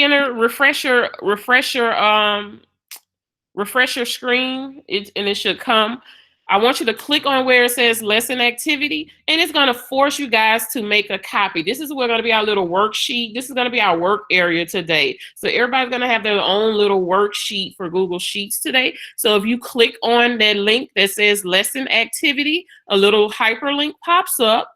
refresh your screen, and it should come. I want you to click on where it says lesson activity, and it's going to force you guys to make a copy. This is where going to be our little worksheet. This is going to be our work area today. So everybody's going to have their own little worksheet for Google Sheets today. So if you click on that link that says lesson activity, a little hyperlink pops up,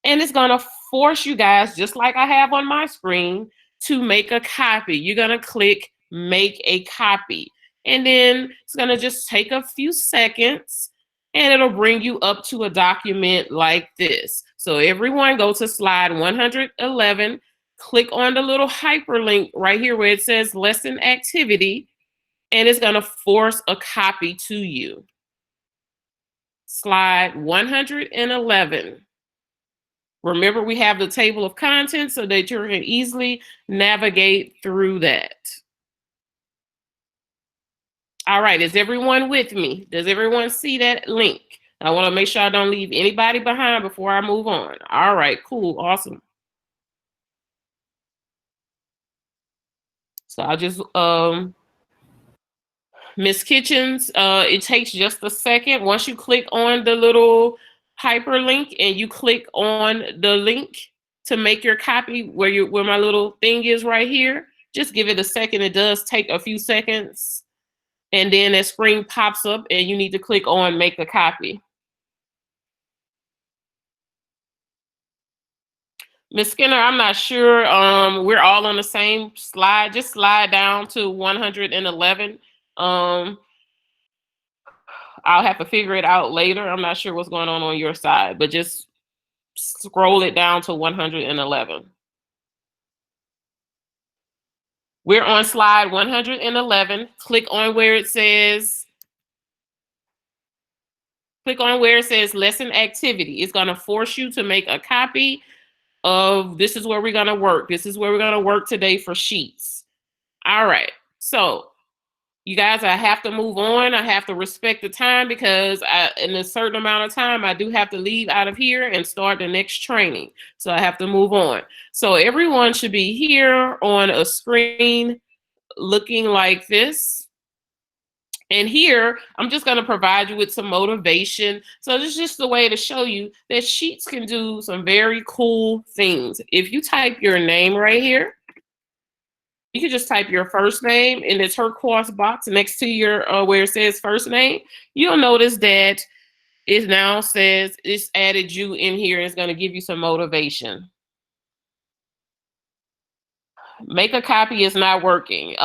and it's going to force you guys, just like I have on my screen, to make a copy. You're going to click make a copy. And then it's going to just take a few seconds, and it'll bring you up to a document like this. So everyone go to slide 111, click on the little hyperlink right here where it says lesson activity, and it's going to force a copy to you. Slide 111. Remember, we have the table of contents so that you can easily navigate through that. All right, is everyone with me? Does everyone see that link? I want to make sure I don't leave anybody behind before I move on. All right, cool, awesome. So I'll just, Miss Kitchens, it takes just a second. Once you click on the little hyperlink and you click on the link to make your copy where my little thing is right here, just give it a second. It does take a few seconds. And then that screen pops up and you need to click on make a copy. Ms. Skinner, I'm not sure. We're all on the same slide. Just slide down to 111. I'll have to figure it out later. I'm not sure what's going on your side, but just scroll it down to 111. We're on slide 111. Click on where it says lesson activity. It's going to force you to make a copy of this is where we're going to work. This is where we're going to work today for sheets. All right. So you guys, I have to move on. I have to respect the time because in a certain amount of time, I do have to leave out of here and start the next training. So I have to move on. So everyone should be here on a screen looking like this. And here, I'm just going to provide you with some motivation. So this is just a way to show you that Sheets can do some very cool things. If you type your name right here, you can just type your first name in the turquoise box next to your where it says first name. You'll notice that it now says it's added you in here. It's going to give you some motivation. Make a copy is not working.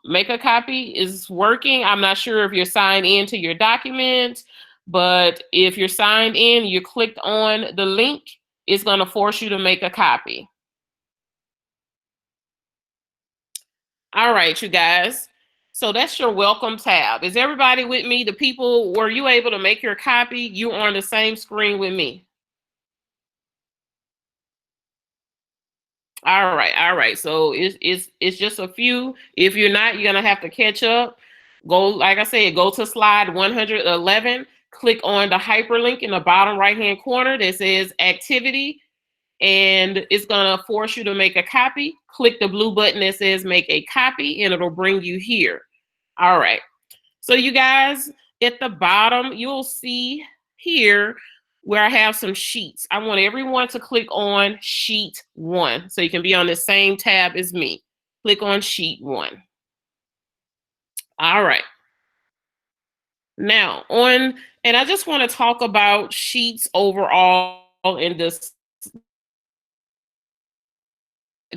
Make a copy is working. I'm not sure if you're signed into your document, but if you're signed in, you clicked on the link, it's going to force you to make a copy. All right, you guys. So that's your welcome tab. Is everybody with me? The people, were you able to make your copy? You on the same screen with me. All right, all right. So it's just a few. If you're not, you're gonna have to catch up. Go, like I said, go to slide 111. Click on the hyperlink in the bottom right-hand corner that says activity, and it's gonna force you to make a copy. Click the blue button that says make a copy, and it'll bring you here. All right. So you guys, at the bottom, you'll see here where I have some sheets. I want everyone to click on sheet 1 so you can be on the same tab as me. Click on sheet 1. All right. Now and I just want to talk about sheets overall in this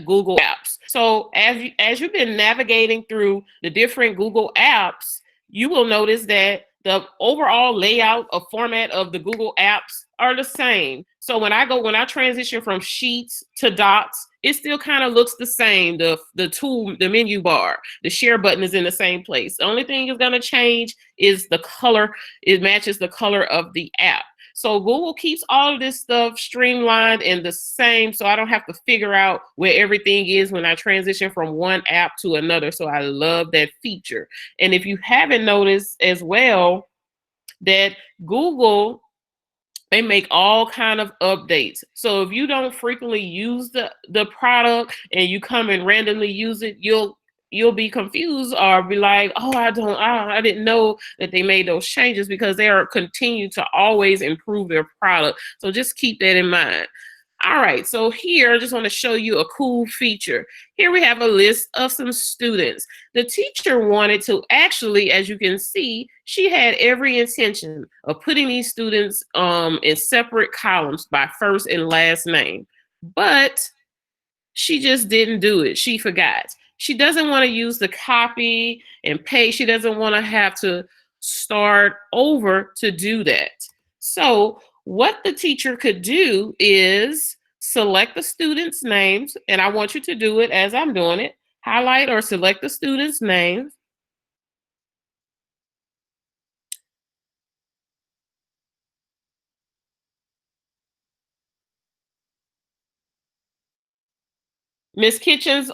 Google apps. So as you've been navigating through the different Google apps, you will notice that the overall layout of format of the Google apps are the same. So when I transition from Sheets to Docs, it still kind of looks the same. The menu bar, the share button is in the same place. The only thing is going to change is the color. It matches the color of the app. So Google keeps all of this stuff streamlined and the same, so I don't have to figure out where everything is when I transition from one app to another. So I love that feature. And if you haven't noticed as well, that Google They make all kind of updates. So if you don't frequently use the product and you come and randomly use it, you'll be confused or be like, oh, I didn't know that they made those changes, because they are continue to always improve their product. So just keep that in mind. All right, so here I just want to show you a cool feature. Here we have a list of some students. The teacher wanted to actually, as you can see, she had every intention of putting these students in separate columns by first and last name, but she just didn't do it. She forgot. She doesn't want to use the copy and paste. She doesn't want to have to start over to do that. So what the teacher could do is select the student's names, and I want you to do it as I'm doing it. Highlight or select the student's name. Miss Kitchens,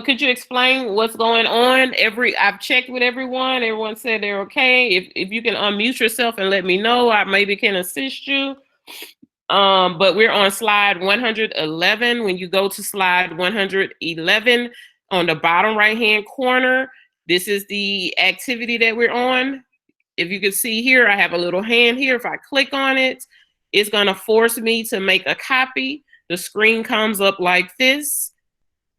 could you explain what's going on? I've checked with everyone. Everyone said they're okay. If you can unmute yourself and let me know, I maybe can assist you. But we're on slide 111. When you go to slide 111, on the bottom right-hand corner, this is the activity that we're on. If you can see here, I have a little hand here. If I click on it, it's gonna force me to make a copy. The screen comes up like this,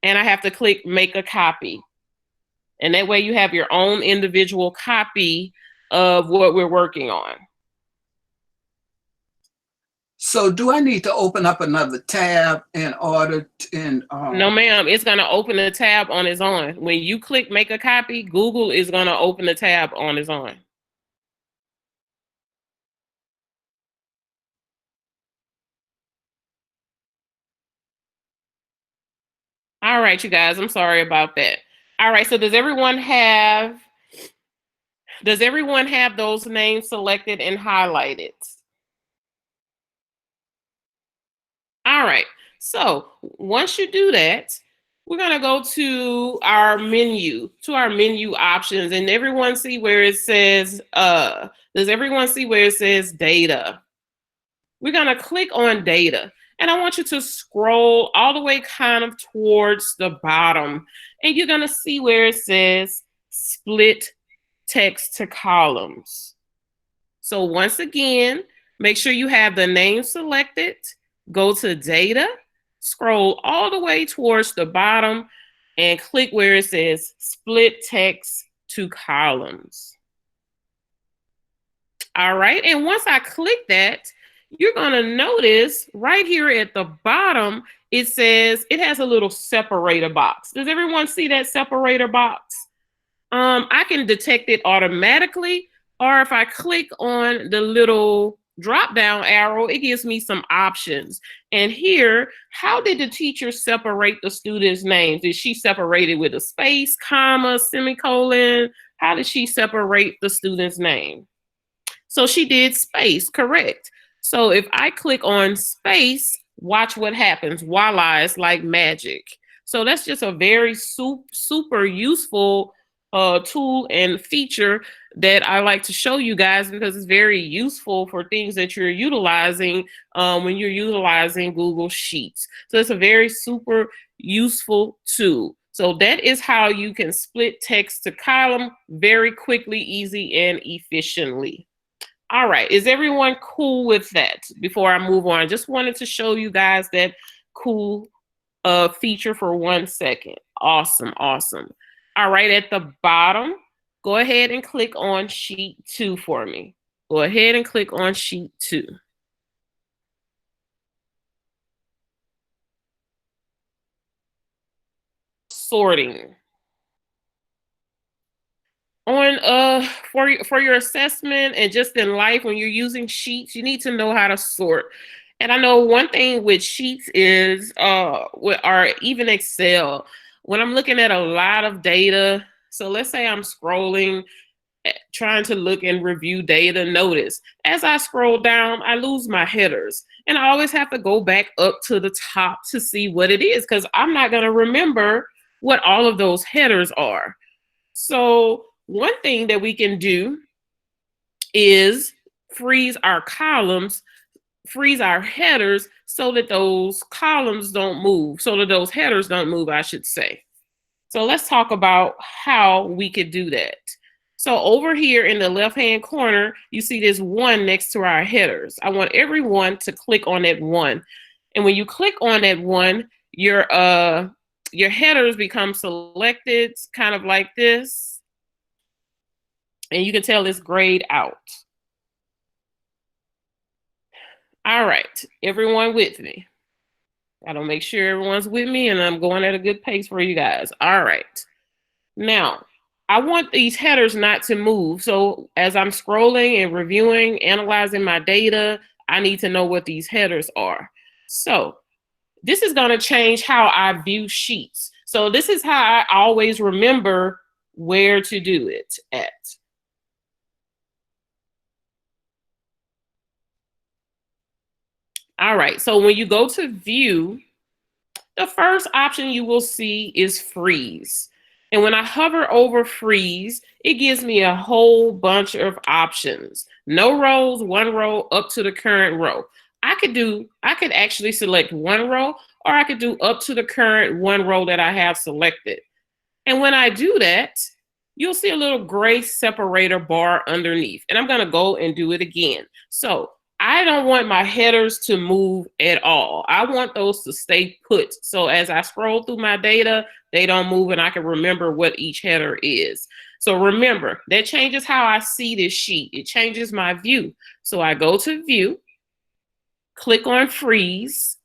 and I have to click make a copy. And that way you have your own individual copy of what we're working on. So do I need to open up another tab in order to, No, ma'am, it's gonna open the tab on its own. When you click make a copy, Google is gonna open the tab on its own. All right, you guys, I'm sorry about that. All right, so does everyone have those names selected and highlighted? All right, so once you do that, we're gonna go to our menu options, and everyone see where it says, does everyone see where it says data? We're gonna click on data, and I want you to scroll all the way kind of towards the bottom, and you're gonna see where it says split text to columns. So once again, make sure you have the name selected, go to data, scroll all the way towards the bottom, and click where it says split text to columns. All right, and once I click that, you're gonna notice right here at the bottom, it says it has a little separator box. Does everyone see that separator box? I can detect it automatically, or if I click on the little drop down arrow, it gives me some options. And here, how did the teacher separate the students' names? Did she separate it with a space, comma, semicolon? How did she separate the student's name? So she did space, correct. So if I click on space, watch what happens. Voila, it's like magic. So that's just a very super useful tool and feature that I like to show you guys, because it's very useful for things that you're utilizing when you're utilizing Google Sheets. So it's a very super useful tool. So that is how you can split text to column very quickly, easy, and efficiently. All right, is everyone cool with that? Before I move on, I just wanted to show you guys that cool feature for 1 second. Awesome, awesome. All right, at the bottom, go ahead and click on sheet 2 for me. Go ahead and click on sheet 2. Sorting. On for your assessment and just in life, when you're using sheets, you need to know how to sort. And I know one thing with sheets is or even Excel, when I'm looking at a lot of data, so let's say I'm scrolling trying to look and review data, notice as I scroll down, I lose my headers. And I always have to go back up to the top to see what it is, because I'm not going to remember what all of those headers are. So one thing that we can do is freeze our columns freeze our headers so that those columns don't move, so that those headers don't move, I should say. So let's talk about how we could do that. So over here in the left-hand corner, you see this 1 next to our headers. I want everyone to click on that 1. And when you click on that 1, your headers become selected, kind of like this. And you can tell it's grayed out. All right, everyone with me. Gotta make sure everyone's with me, and I'm going at a good pace for you guys. All right. Now, I want these headers not to move. So as I'm scrolling and reviewing, analyzing my data, I need to know what these headers are. So this is going to change how I view sheets. So this is how I always remember where to do it at. All right, so when you go to view, the first option you will see is freeze. And when I hover over freeze, it gives me a whole bunch of options. No rows, 1 row, up to the current row. I could actually select 1 row, or I could do up to the current 1 row that I have selected. And when I do that, you'll see a little gray separator bar underneath. And I'm gonna go and do it again. So I don't want my headers to move at all. I want those to stay put. So as I scroll through my data, they don't move and I can remember what each header is. So remember, that changes how I see this sheet. It changes my view. So I go to view, click on freeze,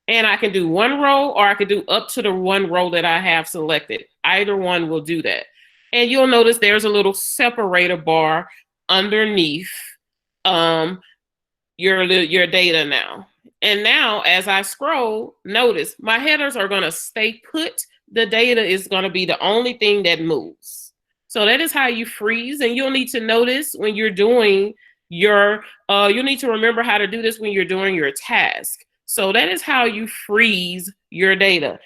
and I can do 1 row or I could do up to the 1 row that I have selected. Either one will do that. And you'll notice there's a little separator bar underneath your data now. And now as I scroll, notice my headers are going to stay put. The data is going to be the only thing that moves. So that is how you freeze. And you'll need to notice when you're doing your, you'll need to remember how to do this when you're doing your task. So that is how you freeze your data,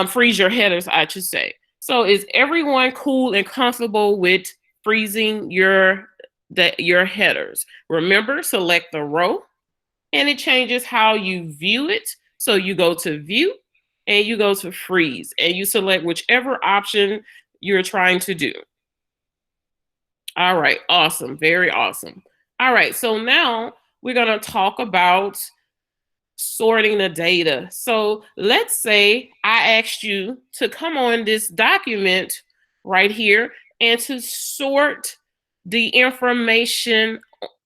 freeze your headers, I should say. So is everyone cool and comfortable with freezing your headers? Remember, select the row and it changes how you view it. So you go to view and you go to freeze and you select whichever option you're trying to do. All right, awesome, very awesome. All right, so now we're gonna talk about sorting the data. So let's say I asked you to come on this document right here and to sort the information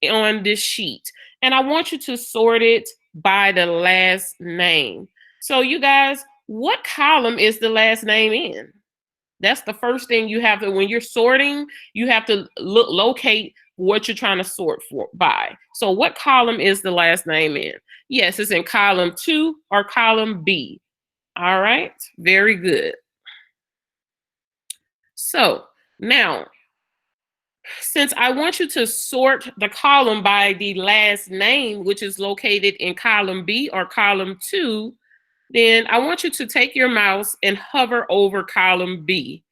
on this sheet. And I want you to sort it by the last name. So you guys, what column is the last name in? That's the first thing you have to, when you're sorting, you have to locate what you're trying to sort for by. So what column is the last name in? Yes, it's in column 2 or column B. All right, very good. So now, since I want you to sort the column by the last name, which is located in column B or column 2, then I want you to take your mouse and hover over column B.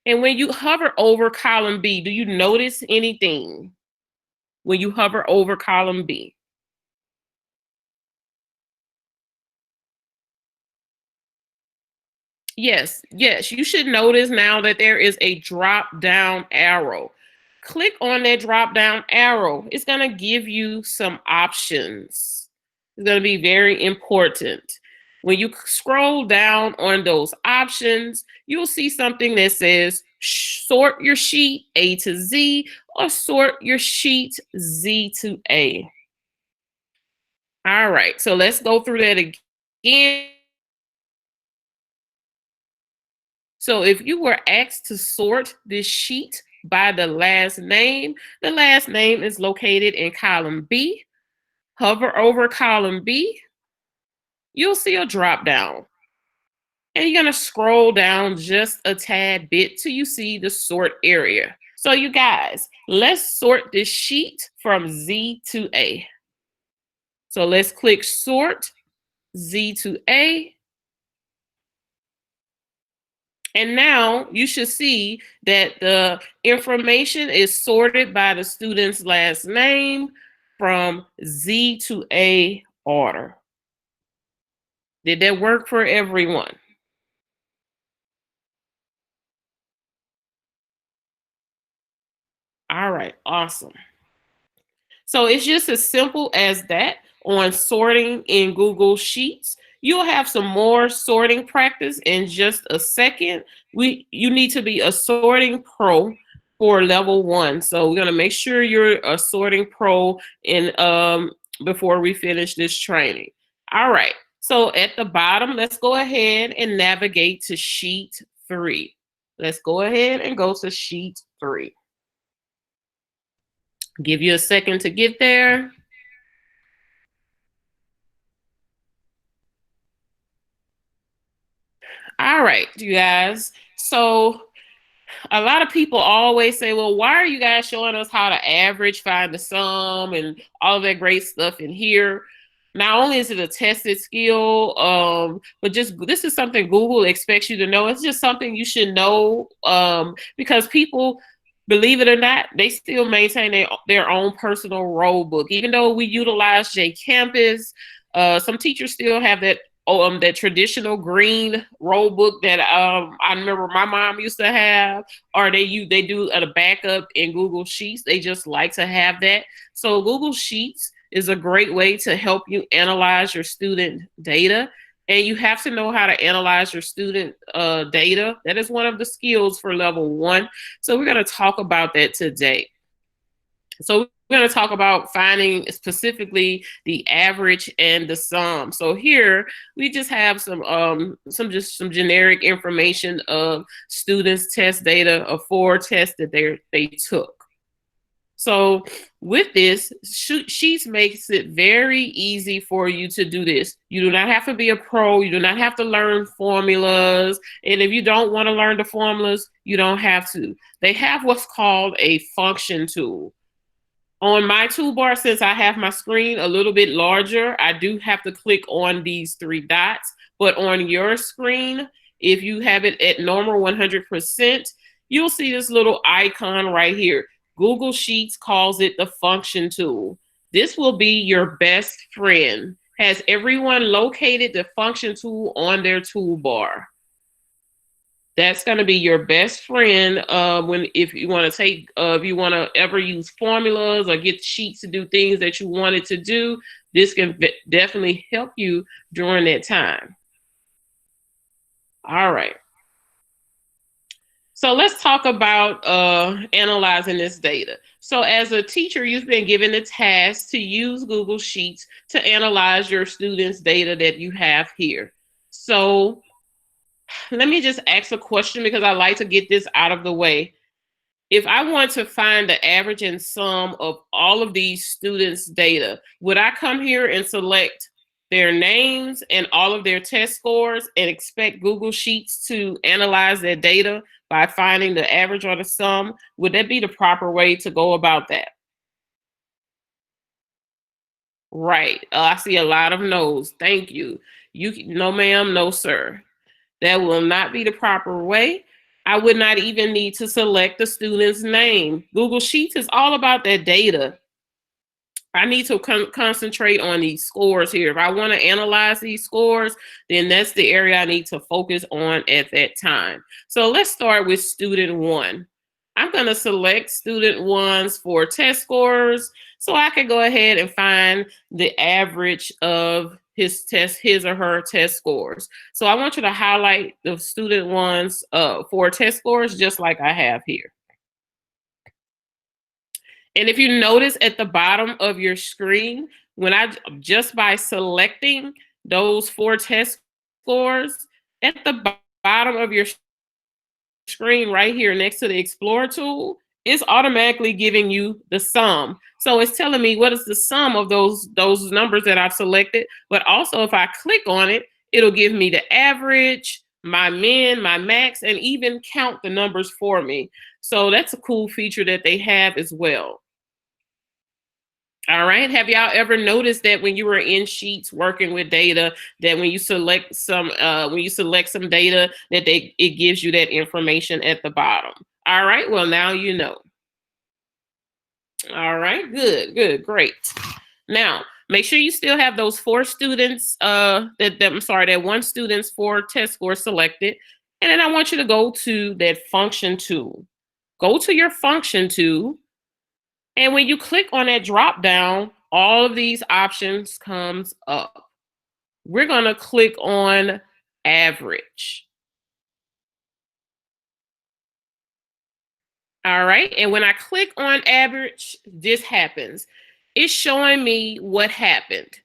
And when you hover over column B, do you notice anything when you hover over column B? Yes, you should notice now that there is a drop down arrow. Click on that drop down arrow. It's going to give you some options. It's going to be very important. When you scroll down on those options, you'll see something that says sort your sheet A to Z or sort your sheet Z to A. All right, so let's go through that again. So if you were asked to sort this sheet by the last name is located in column B. Hover over column B, you'll see a drop down. And you're gonna scroll down just a tad bit till you see the sort area. So you guys, let's sort this sheet from Z to A. So let's click sort Z to A. And now you should see that the information is sorted by the student's last name. from Z to A order. Did that work for everyone? All right, awesome. So it's just as simple as that on sorting in Google Sheets. You'll have some more sorting practice in just a second. You need to be a sorting pro for level 1. So we're gonna make sure you're a sorting pro in before we finish this training. All right. So at the bottom, let's go ahead and navigate to sheet 3. Let's go ahead and go to sheet 3. Give you a second to get there. All right, you guys. So a lot of people always say, well, why are you guys showing us how to average, find the sum, and all of that great stuff in here? Not only is it a tested skill, but just this is something Google expects you to know. It's just something you should know because people, believe it or not, they still maintain their own personal roll book. Even though we utilize JCampus, some teachers still have that traditional green roll book that I remember my mom used to have, or they do a backup in Google Sheets. They just like to have that. So Google Sheets is a great way to help you analyze your student data. And you have to know how to analyze your student data. That is one of the skills for level 1. So we're going to talk about that today. So we're going to talk about finding specifically the average and the sum. So here we just have some generic information of students' test data of 4 tests that they took. So with this, Sheets makes it very easy for you to do this. You do not have to be a pro. You do not have to learn formulas. And if you don't want to learn the formulas, you don't have to. They have what's called a function tool. On my toolbar, since I have my screen a little bit larger, I do have to click on these 3 dots. But on your screen, if you have it at normal 100%, you'll see this little icon right here. Google Sheets calls it the function tool. This will be your best friend. Has everyone located the function tool on their toolbar? That's going to be your best friend if you want to if you want to ever use formulas or get sheets to do things that you wanted to do. This can definitely help you during that time. All right. So let's talk about analyzing this data. So as a teacher, you've been given the task to use Google Sheets to analyze your students' data that you have here. So let me just ask a question because I like to get this out of the way. If I want to find the average and sum of all of these students' data, would I come here and select their names and all of their test scores and expect Google Sheets to analyze their data by finding the average or the sum? Would that be the proper way to go about that? Right. I see a lot of no's. Thank you. No, ma'am, no, sir. That will not be the proper way. I would not even need to select the student's name. Google Sheets is all about that data. I need to concentrate on these scores here. If I want to analyze these scores, then that's the area I need to focus on at that time. So let's start with student 1. I'm going to select student 1's 4 test scores so I can go ahead and find the average of his or her test scores. So I want you to highlight the student 1's 4 test scores just like I have here. And if you notice at the bottom of your screen, just by selecting those 4 test scores, at the bottom of your screen right here next to the Explore tool, it's automatically giving you the sum. So it's telling me what is the sum of those numbers that I've selected. But also if I click on it, it'll give me the average, my min, my max, and even count the numbers for me. So that's a cool feature that they have as well. All right. Have y'all ever noticed that when you were in Sheets working with data, that when you select some data, that it gives you that information at the bottom? All right. Well, now you know. All right, good, great. Now, make sure you still have those 4 students, that one student's 4 test scores selected. And then I want you to go to that function tool. Go to your function tool. And when you click on that drop down, all of these options comes up. We're going to click on average. All right. And when I click on average, this happens. It's showing me what happened.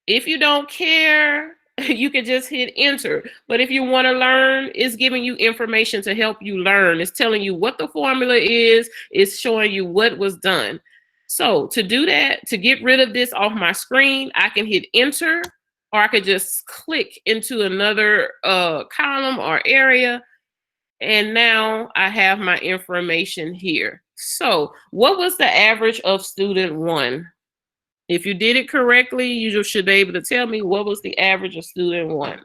If you don't care, you can just hit enter. But if you want to learn, it's giving you information to help you learn. It's telling you what the formula is. It's showing you what was done. So to do that, to get rid of this off my screen, I can hit enter, or I could just click into another column or area. And now I have my information here. So what was the average of student 1? If you did it correctly, you just should be able to tell me what was the average of student 1.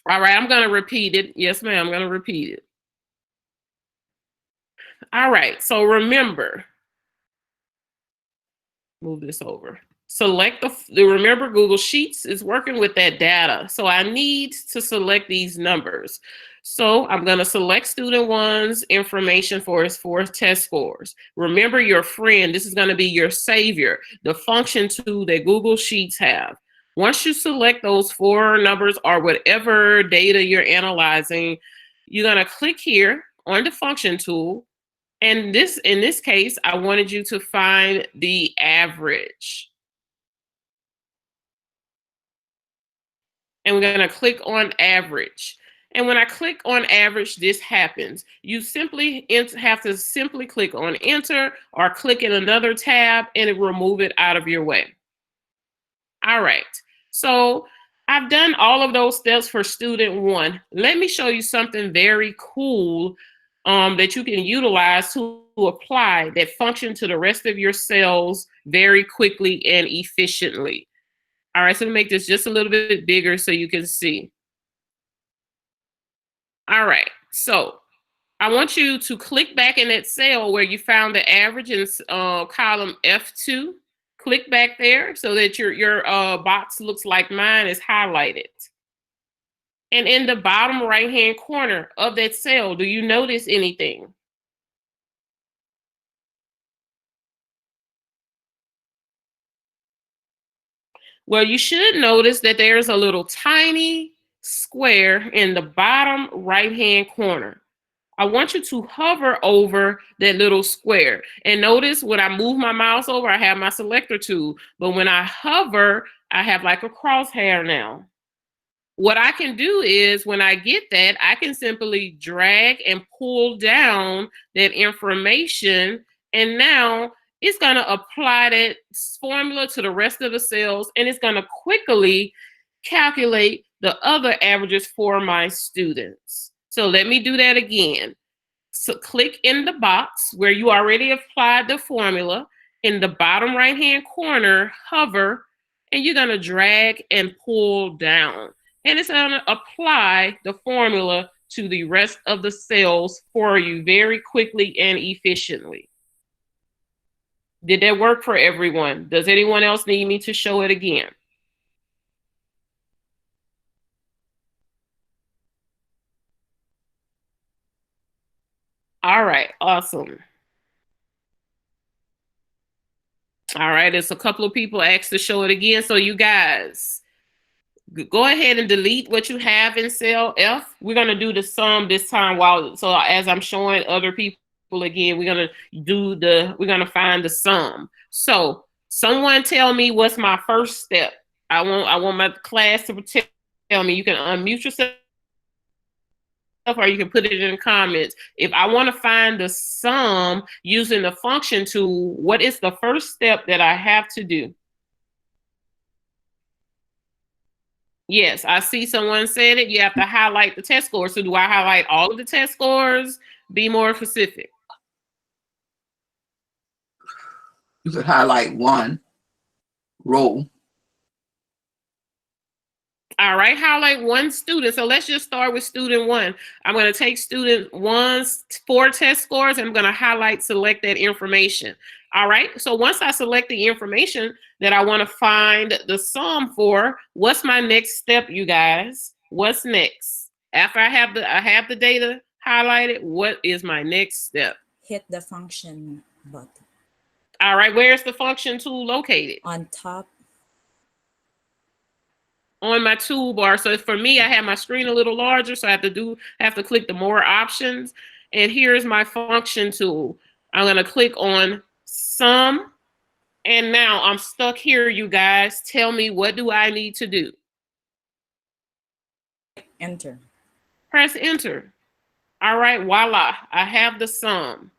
All right, I'm going to repeat it. Yes, ma'am, I'm going to repeat it. All right, so remember, move this over. Select remember Google Sheets is working with that data. So I need to select these numbers. So I'm going to select student 1's information for his 4 test scores. Remember your friend, this is going to be your savior, the function tool that Google Sheets have. Once you select those 4 numbers or whatever data you're analyzing, you're going to click here on the function tool. And in this case, I wanted you to find the average. And we're going to click on average. And when I click on average, this happens. You simply have to simply click on enter or click in another tab and it will remove it out of your way. All right. So I've done all of those steps for student 1. Let me show you something very cool that you can utilize to apply that function to the rest of your cells very quickly and efficiently. All right, so make this just a little bit bigger so you can see. All right, so I want you to click back in that cell where you found the average in column F2. Click back there so that your box looks like mine is highlighted. And in the bottom right-hand corner of that cell, do you notice anything? Well, you should notice that there's a little tiny square in the bottom right-hand corner. I want you to hover over that little square. And notice when I move my mouse over, I have my selector tool. But when I hover, I have like a crosshair now. What I can do is when I get that, I can simply drag and pull down that information. And now it's going to apply that formula to the rest of the cells. And it's going to quickly calculate the other averages for my students. So let me do that again. So click in the box where you already applied the formula. In the bottom right-hand corner, hover, and you're going to drag and pull down. And it's going to apply the formula to the rest of the cells for you very quickly and efficiently. Did that work for everyone? Does anyone else need me to show it again? All right, awesome. All right, there's a couple of people asked to show it again. So you guys, go ahead and delete what you have in cell F. We're going to do the sum this time so as I'm showing other people again, we're going to find the sum. So someone tell me what's my first step. I want my class to tell me. You can unmute yourself or you can put it in the comments. If I want to find the sum using the function tool, what is the first step that I have to do? Yes, I see someone said it. You have to highlight the test scores. So do I highlight all of the test scores? Be more specific. You could highlight one row. All right, highlight one student. So let's just start with student one. I'm going to take student one's 4 test scores and I'm going to select that information. All right, so once I select the information that I want to find the sum for, what's my next step, you guys? What's next? After I have the data highlighted, what is my next step? Hit the function button. All right, where's the function tool located? On top. On my toolbar. So for me, I have my screen a little larger, so I have to click the more options. And here's my function tool. I'm gonna click on sum. And now I'm stuck here, you guys. Tell me, what do I need to do? Enter. Press enter. All right, voila, I have the sum.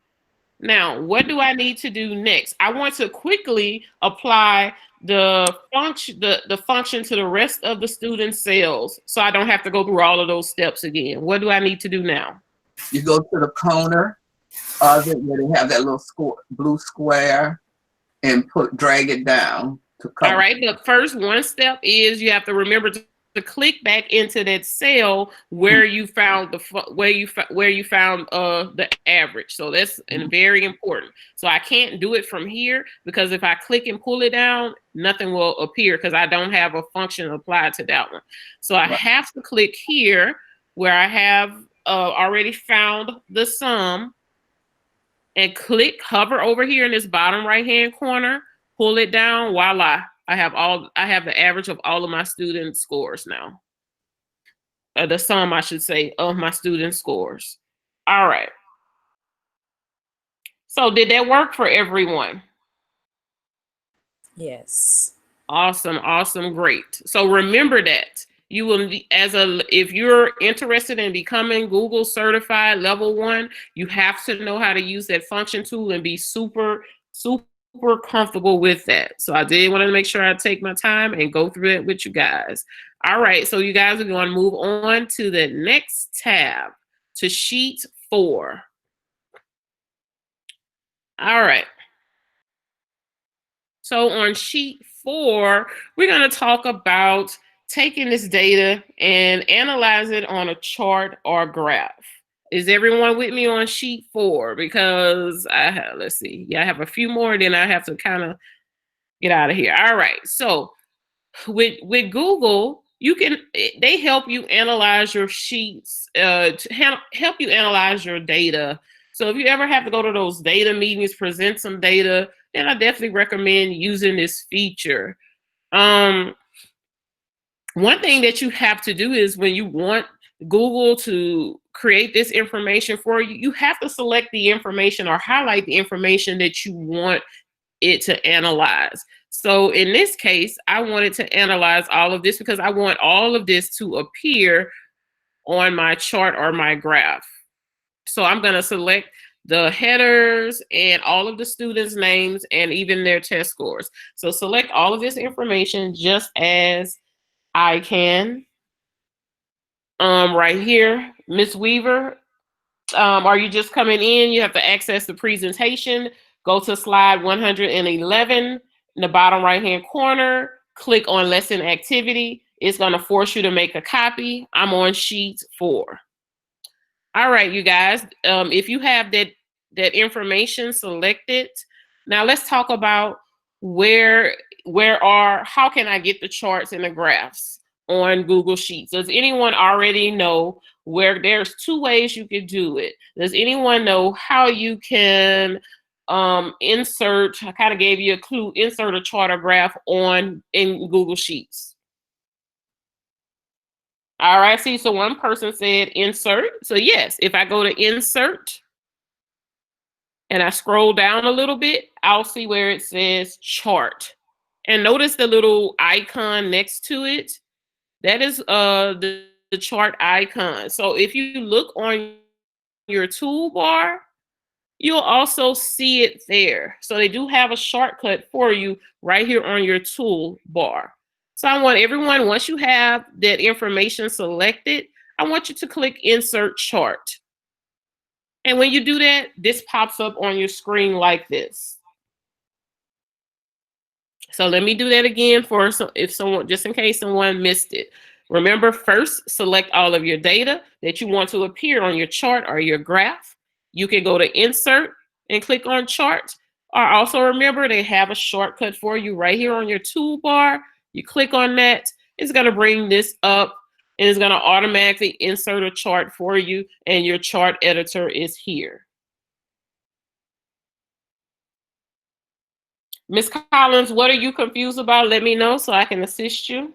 Now, what do I need to do next? I want to quickly apply the function to the rest of the student cells, so I don't have to go through all of those steps again. What do I need to do now? You go to the corner of it where they have that little blue square and drag it down to cover. All right, the first one step is you have to remember to click back into that cell where you found the average. So that's very important. So I can't do it from here because if I click and pull it down, nothing will appear because I don't have a function applied to that one. So I have to click here where I have already found the sum and hover over here in this bottom right hand corner, pull it down, voila. I have the average of all of my student scores now. The sum, I should say, of my student scores. All right. So did that work for everyone? Yes. Awesome, awesome, great. So remember that you will, if you're interested in becoming Google certified level 1, you have to know how to use that function tool and be super comfortable with that. So I did want to make sure I take my time and go through it with you guys. All right, so you guys are going to move on to the next tab, to sheet 4. All right. So on sheet 4, we're going to talk about taking this data and analyze it on a chart or graph. Is everyone with me on sheet 4? Because let's see. Yeah, I have a few more, then I have to kind of get out of here. All right. So with Google, they help you analyze your sheets, to help you analyze your data. So if you ever have to go to those data meetings, present some data, then I definitely recommend using this feature. One thing that you have to do is when you want Google to create this information for you, you have to select the information or highlight the information that you want it to analyze. So in this case, I wanted to analyze all of this because I want all of this to appear on my chart or my graph. So I'm going to select the headers and all of the students' names and even their test scores. So select all of this information just as I can. Right here, Miss Weaver, are you just coming in? You have to access the presentation. Go to slide 111 in the bottom right-hand corner. Click on lesson activity. It's going to force you to make a copy. I'm on sheet 4. All right, you guys. If you have that information selected, now let's talk about how can I get the charts and the graphs on Google Sheets? Does anyone already know where? There's 2 ways you could do it. Does anyone know how you can insert? I kind of gave you a clue. Insert a chart or graph in Google Sheets. All right, see, so one person said insert. So yes, if I go to insert and I scroll down a little bit, I'll see where it says chart. And notice the little icon next to it. That is the chart icon. So if you look on your toolbar, you'll also see it there. So they do have a shortcut for you right here on your toolbar. So I want everyone, once you have that information selected, I want you to click Insert Chart. And when you do that, this pops up on your screen like this. So let me do that again just in case someone missed it. Remember, first select all of your data that you want to appear on your chart or your graph. You can go to Insert and click on Chart. Or also remember, they have a shortcut for you right here on your toolbar. You click on that, it's going to bring this up and it's going to automatically insert a chart for you, and your chart editor is here. Ms. Collins, what are you confused about? Let me know so I can assist you.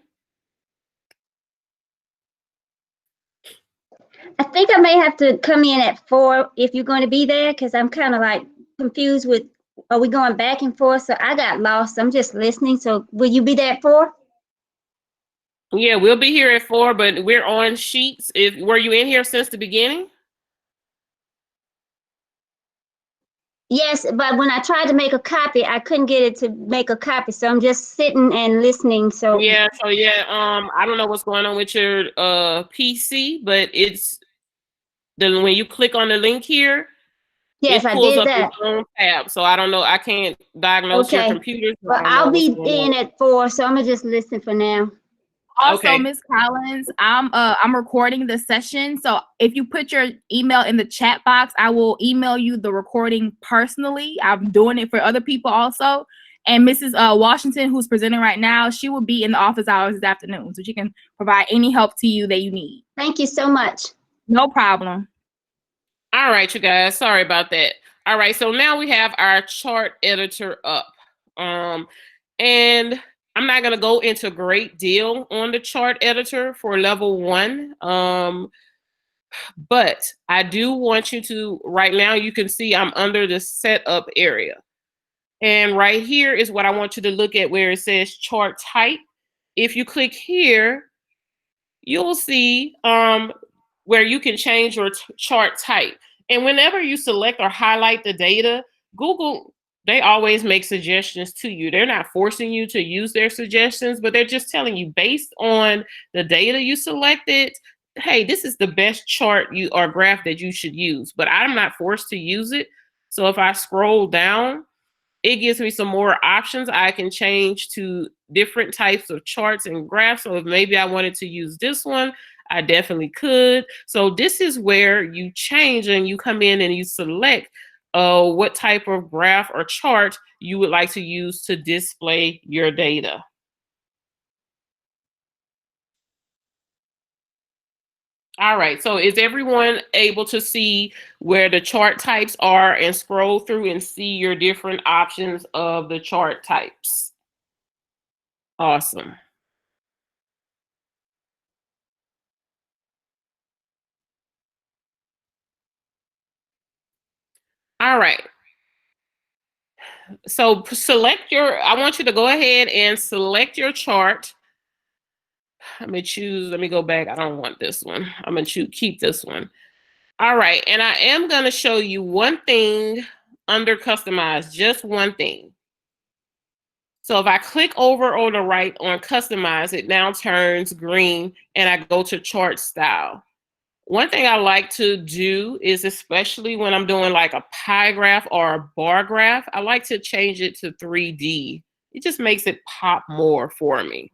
I think I may have to come in at 4 if you're going to be there, because I'm kind of like confused with, are we going back and forth? So I got lost. I'm just listening. So will you be there at 4? Yeah, we'll be here at 4, but we're on sheets. Were you in here since the beginning? Yes, but when I tried to make a copy, I couldn't get it to make a copy. So I'm just sitting and listening. So yeah, I don't know what's going on with your PC, but it's when you click on the link here, yes, it I pulls did up its that. own tab. So I don't know. I can't diagnose your Okay. computer. So Well, I don't know I'll what's be going in on. at 4, so I'm gonna just listen for now. Also, Okay. Ms. Collins, I'm recording the session. So if you put your email in the chat box, I will email you the recording personally. I'm doing it for other people also. And Mrs. Washington, who's presenting right now, she will be in the office hours this afternoon, so she can provide any help to you that you need. Thank you so much. No problem. All right, you guys. Sorry about that. All right, so now we have our chart editor up. And I'm not going to go into a great deal on the chart editor for level 1. But I do want you to, right now you can see I'm under the setup area. And right here is what I want you to look at, where it says chart type. If you click here, you'll see where you can change your chart type. And whenever you select or highlight the data, Google, they always make suggestions to you. They're not forcing you to use their suggestions, but they're just telling you based on the data you selected, hey, this is the best chart or graph that you should use. But I'm not forced to use it. So if I scroll down, it gives me some more options. I can change to different types of charts and graphs. So if maybe I wanted to use this one, I definitely could. So this is where you change and you come in and you select what type of graph or chart you would like to use to display your data. All right, so is everyone able to see where the chart types are and scroll through and see your different options of the chart types? Awesome. All right. So I want you to go ahead and select your chart. Let me go back. I don't want this one. I'm gonna keep this one. All right, and I am gonna show you one thing under customize, just one thing. So if I click over on the right on customize, it now turns green and I go to chart style. One thing I like to do is, especially when I'm doing like a pie graph or a bar graph, I like to change it to 3D. It just makes it pop more for me.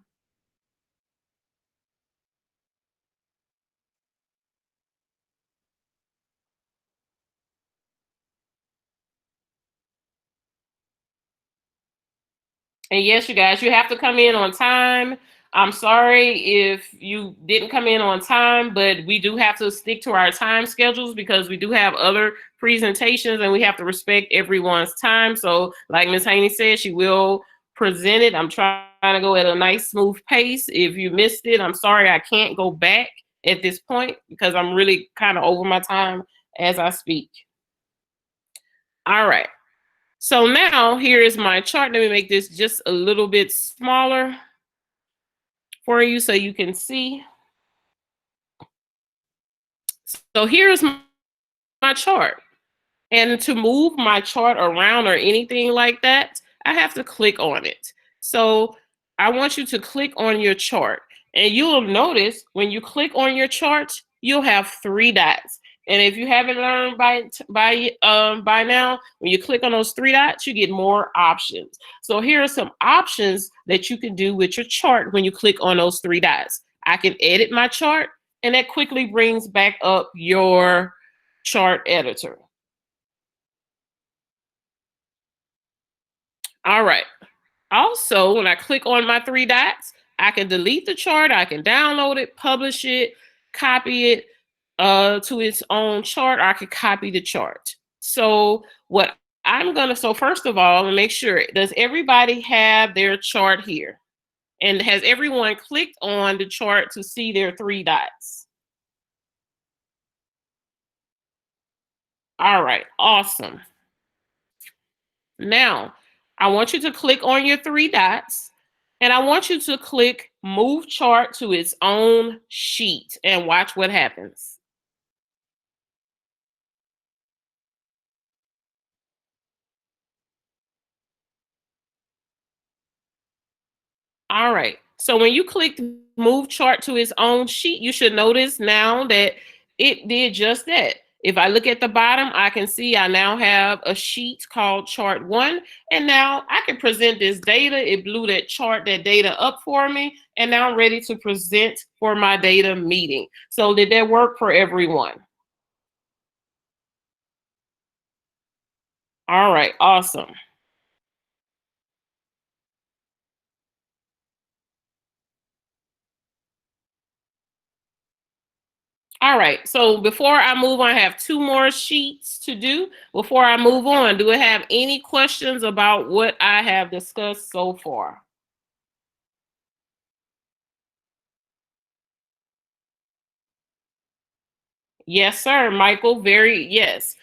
And yes, you guys, you have to come in on time. I'm sorry if you didn't come in on time, but we do have to stick to our time schedules because we do have other presentations and we have to respect everyone's time. So like Ms. Haney said, she will present it. I'm trying to go at a nice smooth pace. If you missed it, I'm sorry I can't go back at this point because I'm really kind of over my time as I speak. All right. So now here is my chart. Let me make this just a little bit smaller for you so you can see. So here's my chart. And to move my chart around or anything like that, I have to click on it. So I want you to click on your chart. And you'll notice when you click on your chart, you'll have 3 dots. And if you haven't learned by now, when you click on those 3 dots, you get more options. So here are some options that you can do with your chart when you click on those 3 dots. I can edit my chart, and that quickly brings back up your chart editor. All right. Also, when I click on my three dots, I can delete the chart, I can download it, publish it, copy it to its own chart, or I could copy the chart. So what I'm gonna, so first of all, make sure, does everybody have their chart here? And has everyone clicked on the chart to see their three dots? All right, awesome. Now, I want you to click on your three dots, and I want you to click Move Chart to its own sheet and watch what happens. All right. So when you click Move Chart to its own sheet, you should notice now that it did just that. If I look at the bottom, I can see I now have a sheet called Chart 1. And now I can present this data. It blew that chart, that data up for me. And now I'm ready to present for my data meeting. So did that work for everyone? All right, awesome. All right, so before I move on, I have two more sheets to do. Before I move on, do I have any questions about what I have discussed so far? Yes, sir, Michael, yes.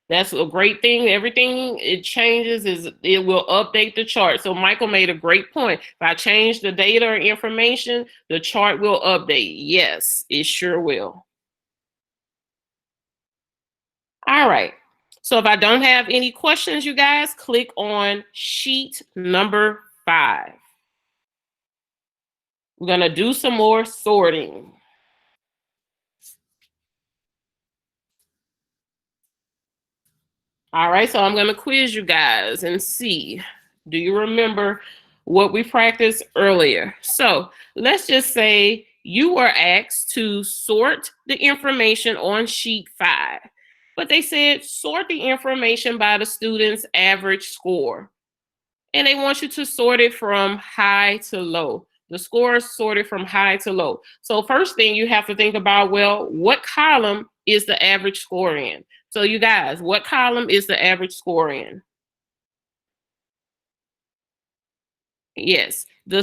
That's a great thing. Everything it changes is it will update the chart. So Michael made a great point. If I change the data or information, the chart will update. Yes, it sure will. All right. So if I don't have any questions, you guys, click on sheet number 5. We're going to do some more sorting. All right, so I'm going to quiz you guys and see, do you remember what we practiced earlier? So let's just say you were asked to sort the information on sheet 5, but they said sort the information by the student's average score. And they want you to sort it from high to low. The score is sorted from high to low. So first thing you have to think about, well, what column is the average score in? So you guys, what column is the average score in? Yes, the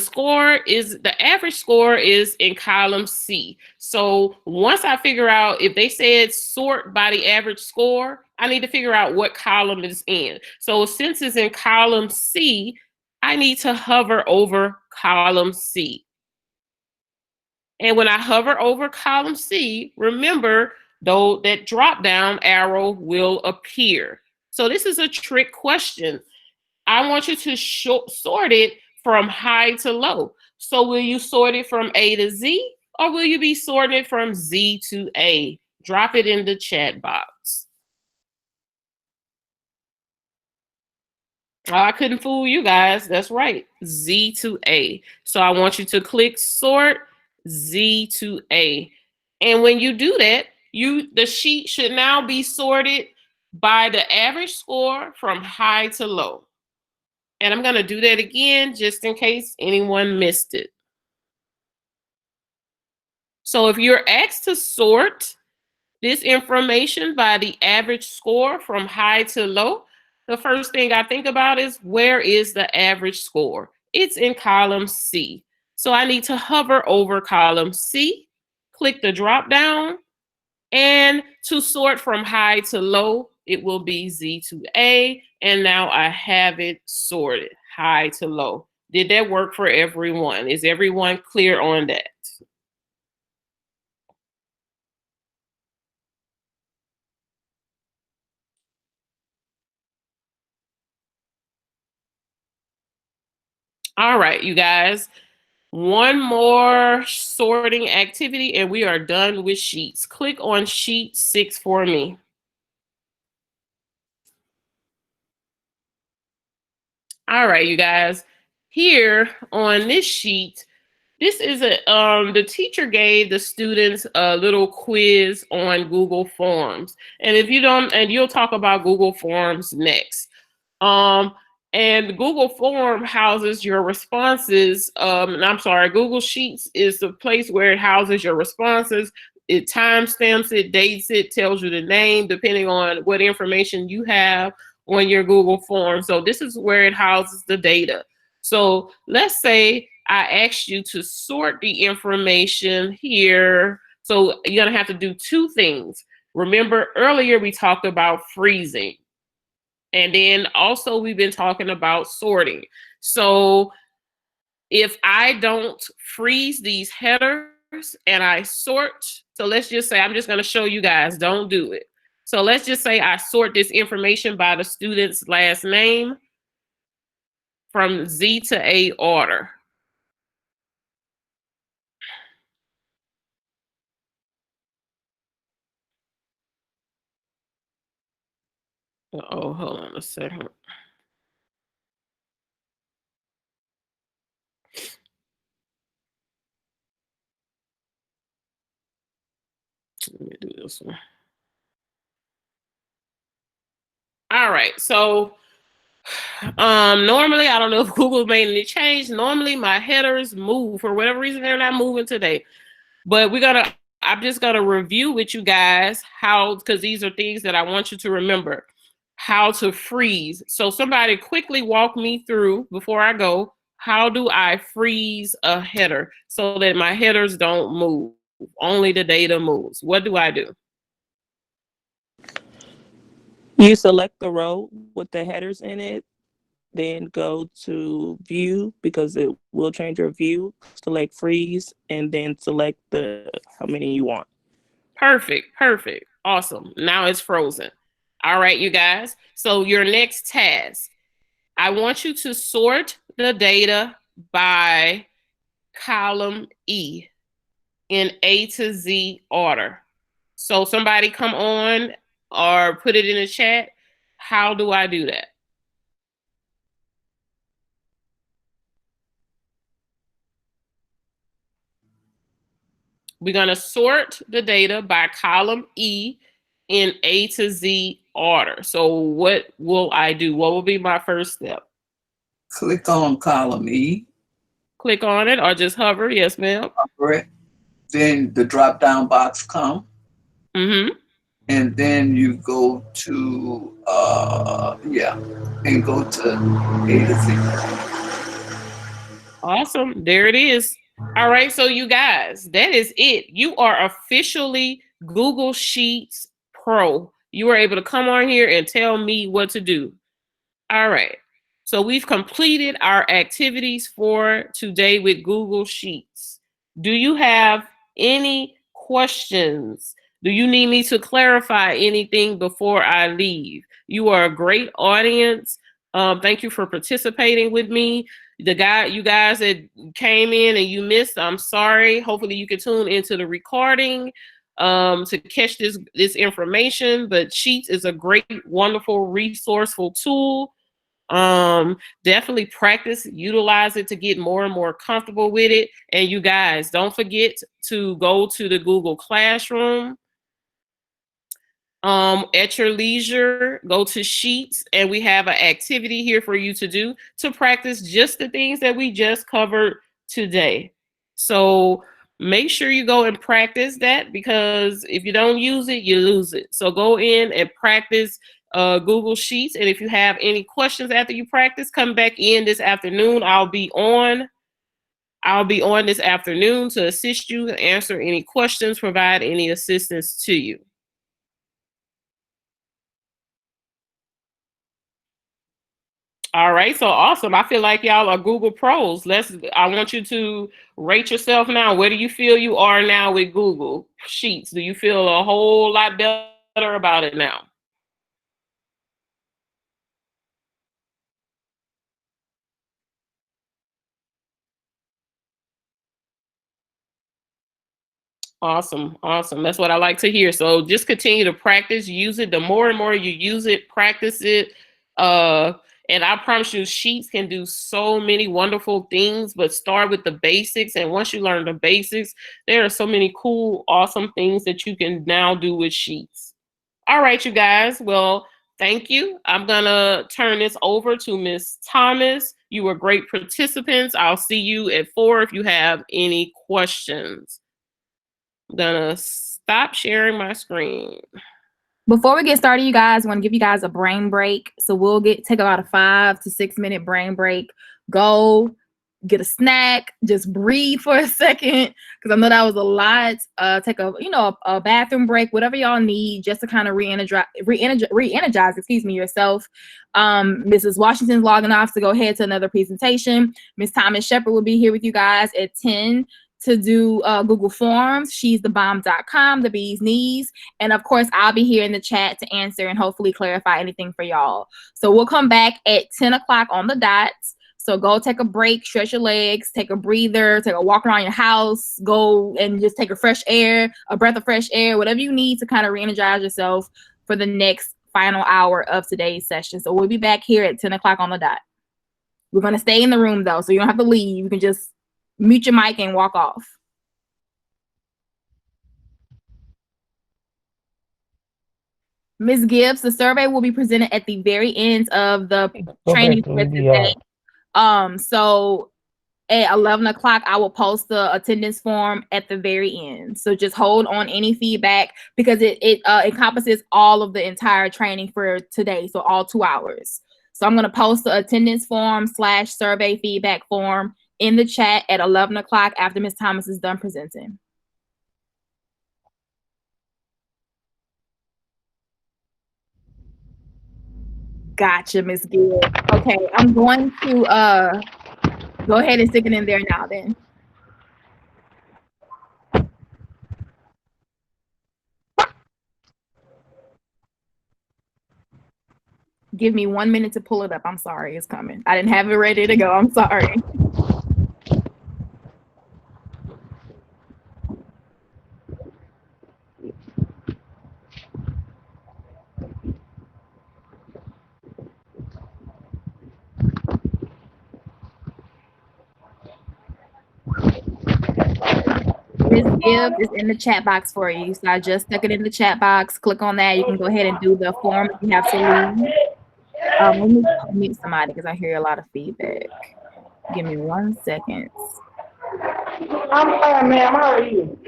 average score is in column C. So once I figure out, if they said sort by the average score, I need to figure out what column it's in. So since it's in column C, I need to hover over column C. And when I hover over column C, remember, though, that drop down arrow will appear. So this is a trick question. I want you to sort it from high to low. So will you sort it from A to Z, or will you be sorting it from Z to A? Drop it in the chat box. Oh, I couldn't fool you guys. That's right, Z to A. So I want you to click sort Z to A. And when you do that, the sheet should now be sorted by the average score from high to low. And I'm going to do that again just in case anyone missed it. So if you're asked to sort this information by the average score from high to low, the first thing I think about is, where is the average score? It's in column C. So I need to hover over column C, click the drop down, and to sort from high to low, it will be Z to A. And now I have it sorted high to low. Did that work for everyone? Is everyone clear on that? All right, you guys. One more sorting activity and we are done with sheets. Click on sheet 6 for me. All right, you guys. Here on this sheet, This is the teacher gave the students a little quiz on Google Forms. And if you don't, and you'll talk about Google Forms next. And Google Form houses your responses. And I'm sorry, Google Sheets is the place where it houses your responses. It timestamps it, dates it, tells you the name, depending on what information you have on your Google Form. So this is where it houses the data. So let's say I asked you to sort the information here. So you're gonna have to do two things. Remember earlier we talked about freezing. And then also we've been talking about sorting. So if I don't freeze these headers and I sort, so let's just say, I'm just gonna show you guys, don't do it. So let's just say I sort this information by the student's last name from Z to A order. Oh, hold on a second. Let me do this one. All right, so normally, I don't know if Google made any change. Normally my headers move. For whatever reason, they're not moving today. But I'm just gonna review with you guys how, because these are things that I want you to remember, how to freeze. So somebody quickly walk me through before I go, how do I freeze a header so that my headers don't move? Only the data moves. What do I do? You select the row with the headers in it, then go to view because it will change your view, select freeze, and then select how many you want. Perfect, perfect, awesome. Now it's frozen. All right, you guys. So your next task, I want you to sort the data by column E in A to Z order. So somebody come on or put it in the chat. How do I do that? We're going to sort the data by column E in A to Z order. So what will I do? What will be my first step? Click on column E. Click on it or just hover. Yes, ma'am. Hover it. Then the drop-down box come. Mm-hmm. And then you go to, and go to A to Z. Awesome. There it is. All right. So you guys, that is it. You are officially Google Sheets Pro. You are able to come on here and tell me what to do. All right. So we've completed our activities for today with Google Sheets. Do you have any questions? Do you need me to clarify anything before I leave? You are a great audience. Thank you for participating with me. You guys that came in and you missed, I'm sorry. Hopefully you can tune into the recording to catch this information. But Sheets is a great, wonderful, resourceful tool. Definitely practice, utilize it to get more and more comfortable with it. And you guys, don't forget to go to the Google Classroom. At your leisure, go to Sheets, and we have an activity here for you to do to practice just the things that we just covered today. So make sure you go and practice that, because if you don't use it, you lose it. So go in and practice Google Sheets. And if you have any questions after you practice, come back in this afternoon. I'll be on this afternoon to assist you, answer any questions, provide any assistance to you. All right, so awesome. I feel like y'all are Google pros. I want you to rate yourself now. Where do you feel you are now with Google Sheets? Do you feel a whole lot better about it now? Awesome, awesome. That's what I like to hear. So just continue to practice, use it. The more and more you use it, practice it, And I promise you, Sheets can do so many wonderful things, but start with the basics. And once you learn the basics, there are so many cool, awesome things that you can now do with Sheets. All right, you guys. Well, thank you. I'm going to turn this over to Miss Thomas. You were great participants. I'll see you at 4 if you have any questions. I'm going to stop sharing my screen. Before we get started, you guys, I want to give you guys a brain break. So we'll take about a 5 to 6 minute brain break. Go get a snack, just breathe for a second, because I know that was a lot. Take a bathroom break, whatever y'all need, just to kind of re-energize, yourself. Mrs. Washington's logging off to go ahead to another presentation. Miss Thomas Shepherd will be here with you guys at 10 to do Google Forms. She's the bomb.com, the bee's knees. And of course, I'll be here in the chat to answer and hopefully clarify anything for y'all. So we'll come back at 10 o'clock on the dot. So go take a break, stretch your legs, take a breather, take a walk around your house, go and just take a breath of fresh air, whatever you need to kind of re-energize yourself for the next final hour of today's session. So we'll be back here at 10 o'clock on the dot. We're going to stay in the room though, so you don't have to leave. You can just mute your mic and walk off. Ms. Gibbs, the survey will be presented at the very end of the training for today. So at 11 o'clock, I will post the attendance form at the very end. So just hold on any feedback, because it encompasses all of the entire training for today. So all 2 hours. So I'm going to post the attendance form / survey feedback form in the chat at 11 o'clock after Ms. Thomas is done presenting. Gotcha, Ms. Gibbs. Okay, I'm going to go ahead and stick it in there now then. Give me 1 minute to pull it up. I'm sorry, it's coming. I didn't have it ready to go. I'm sorry. Ms. Gibbs is in the chat box for you. So I just stuck it in the chat box. Click on that. You can go ahead and do the form if you have to leave. Let me mute somebody because I hear a lot of feedback. Give me 1 second. I'm fine, ma'am. How are you?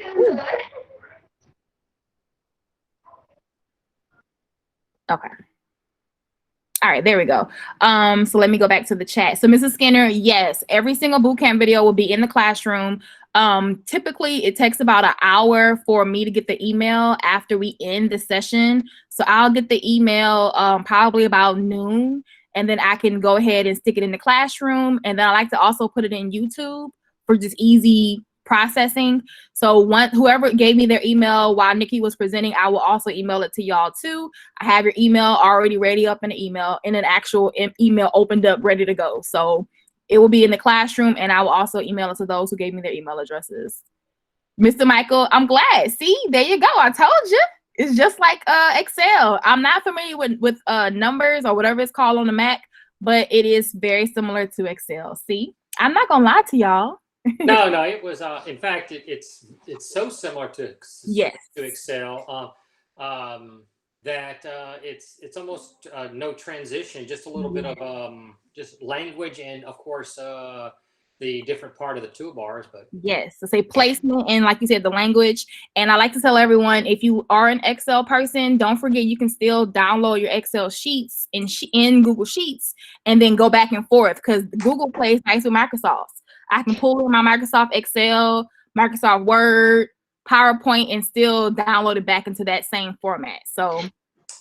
Okay. All right, there we go. So let me go back to the chat. So Mrs. Skinner, yes, every single bootcamp video will be in the classroom. Typically it takes about an hour for me to get the email after we end the session. So I'll get the email probably about noon, and then I can go ahead and stick it in the classroom. And then I like to also put it in YouTube for just easy processing. So whoever gave me their email while Nikki was presenting, I will also email it to y'all too. I have your email already ready up in an actual email opened up, ready to go. So it will be in the classroom, and I will also email it to those who gave me their email addresses. Mr. Michael, I'm glad. See, there you go. I told you. It's just like Excel. I'm not familiar with numbers or whatever it's called on the Mac, but it is very similar to Excel. See, I'm not gonna lie to y'all. No, it was. In fact, it's so similar to Excel that it's almost no transition, just a little bit of just language and of course the different part of the toolbars. But yes, so say placement and like you said, the language. And I like to tell everyone, if you are an Excel person, don't forget you can still download your Excel sheets in Google Sheets and then go back and forth, because Google plays nice with Microsoft. I can pull in my Microsoft Excel, Microsoft Word, PowerPoint, and still download it back into that same format. So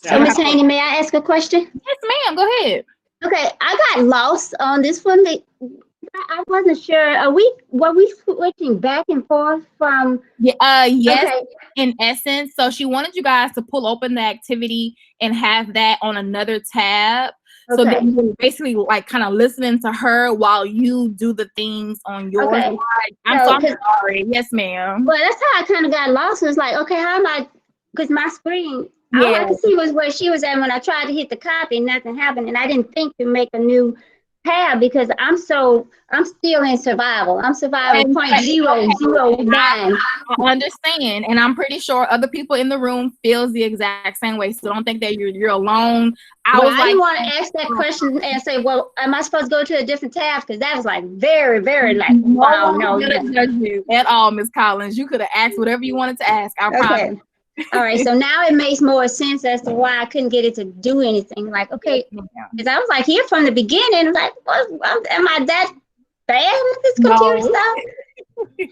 Miss Haney, may I ask a question? Yes, ma'am. Go ahead. Okay, I got lost on this one. I wasn't sure. Were we switching back and forth from? Yes, okay. In essence. So she wanted you guys to pull open the activity and have that on another tab. So then you're basically like kind of listening to her while you do the things on your side. I'm sorry. Yes, ma'am. Well, that's how I kind of got lost. It's like, okay, how am I? Because my screen All I Yeah. could see was where she was at when I tried to hit the copy, nothing happened. And I didn't think to make a new tab because I'm still in survival. I'm survival And- 0.009. I understand, and I'm pretty sure other people in the room feels the exact same way. So don't think that you're alone. I Well, was I didn't like, want to ask that question and say, well, am I supposed to go to a different tab? Because that was like very, very like, no wow, one no. gonna judge you at all, Miss Collins. You could have asked whatever you wanted to ask. I promise. Okay. All right. So now it makes more sense as to why I couldn't get it to do anything. Like, okay, because I was like here from the beginning. I'm like, am I that bad with this computer No. stuff? You're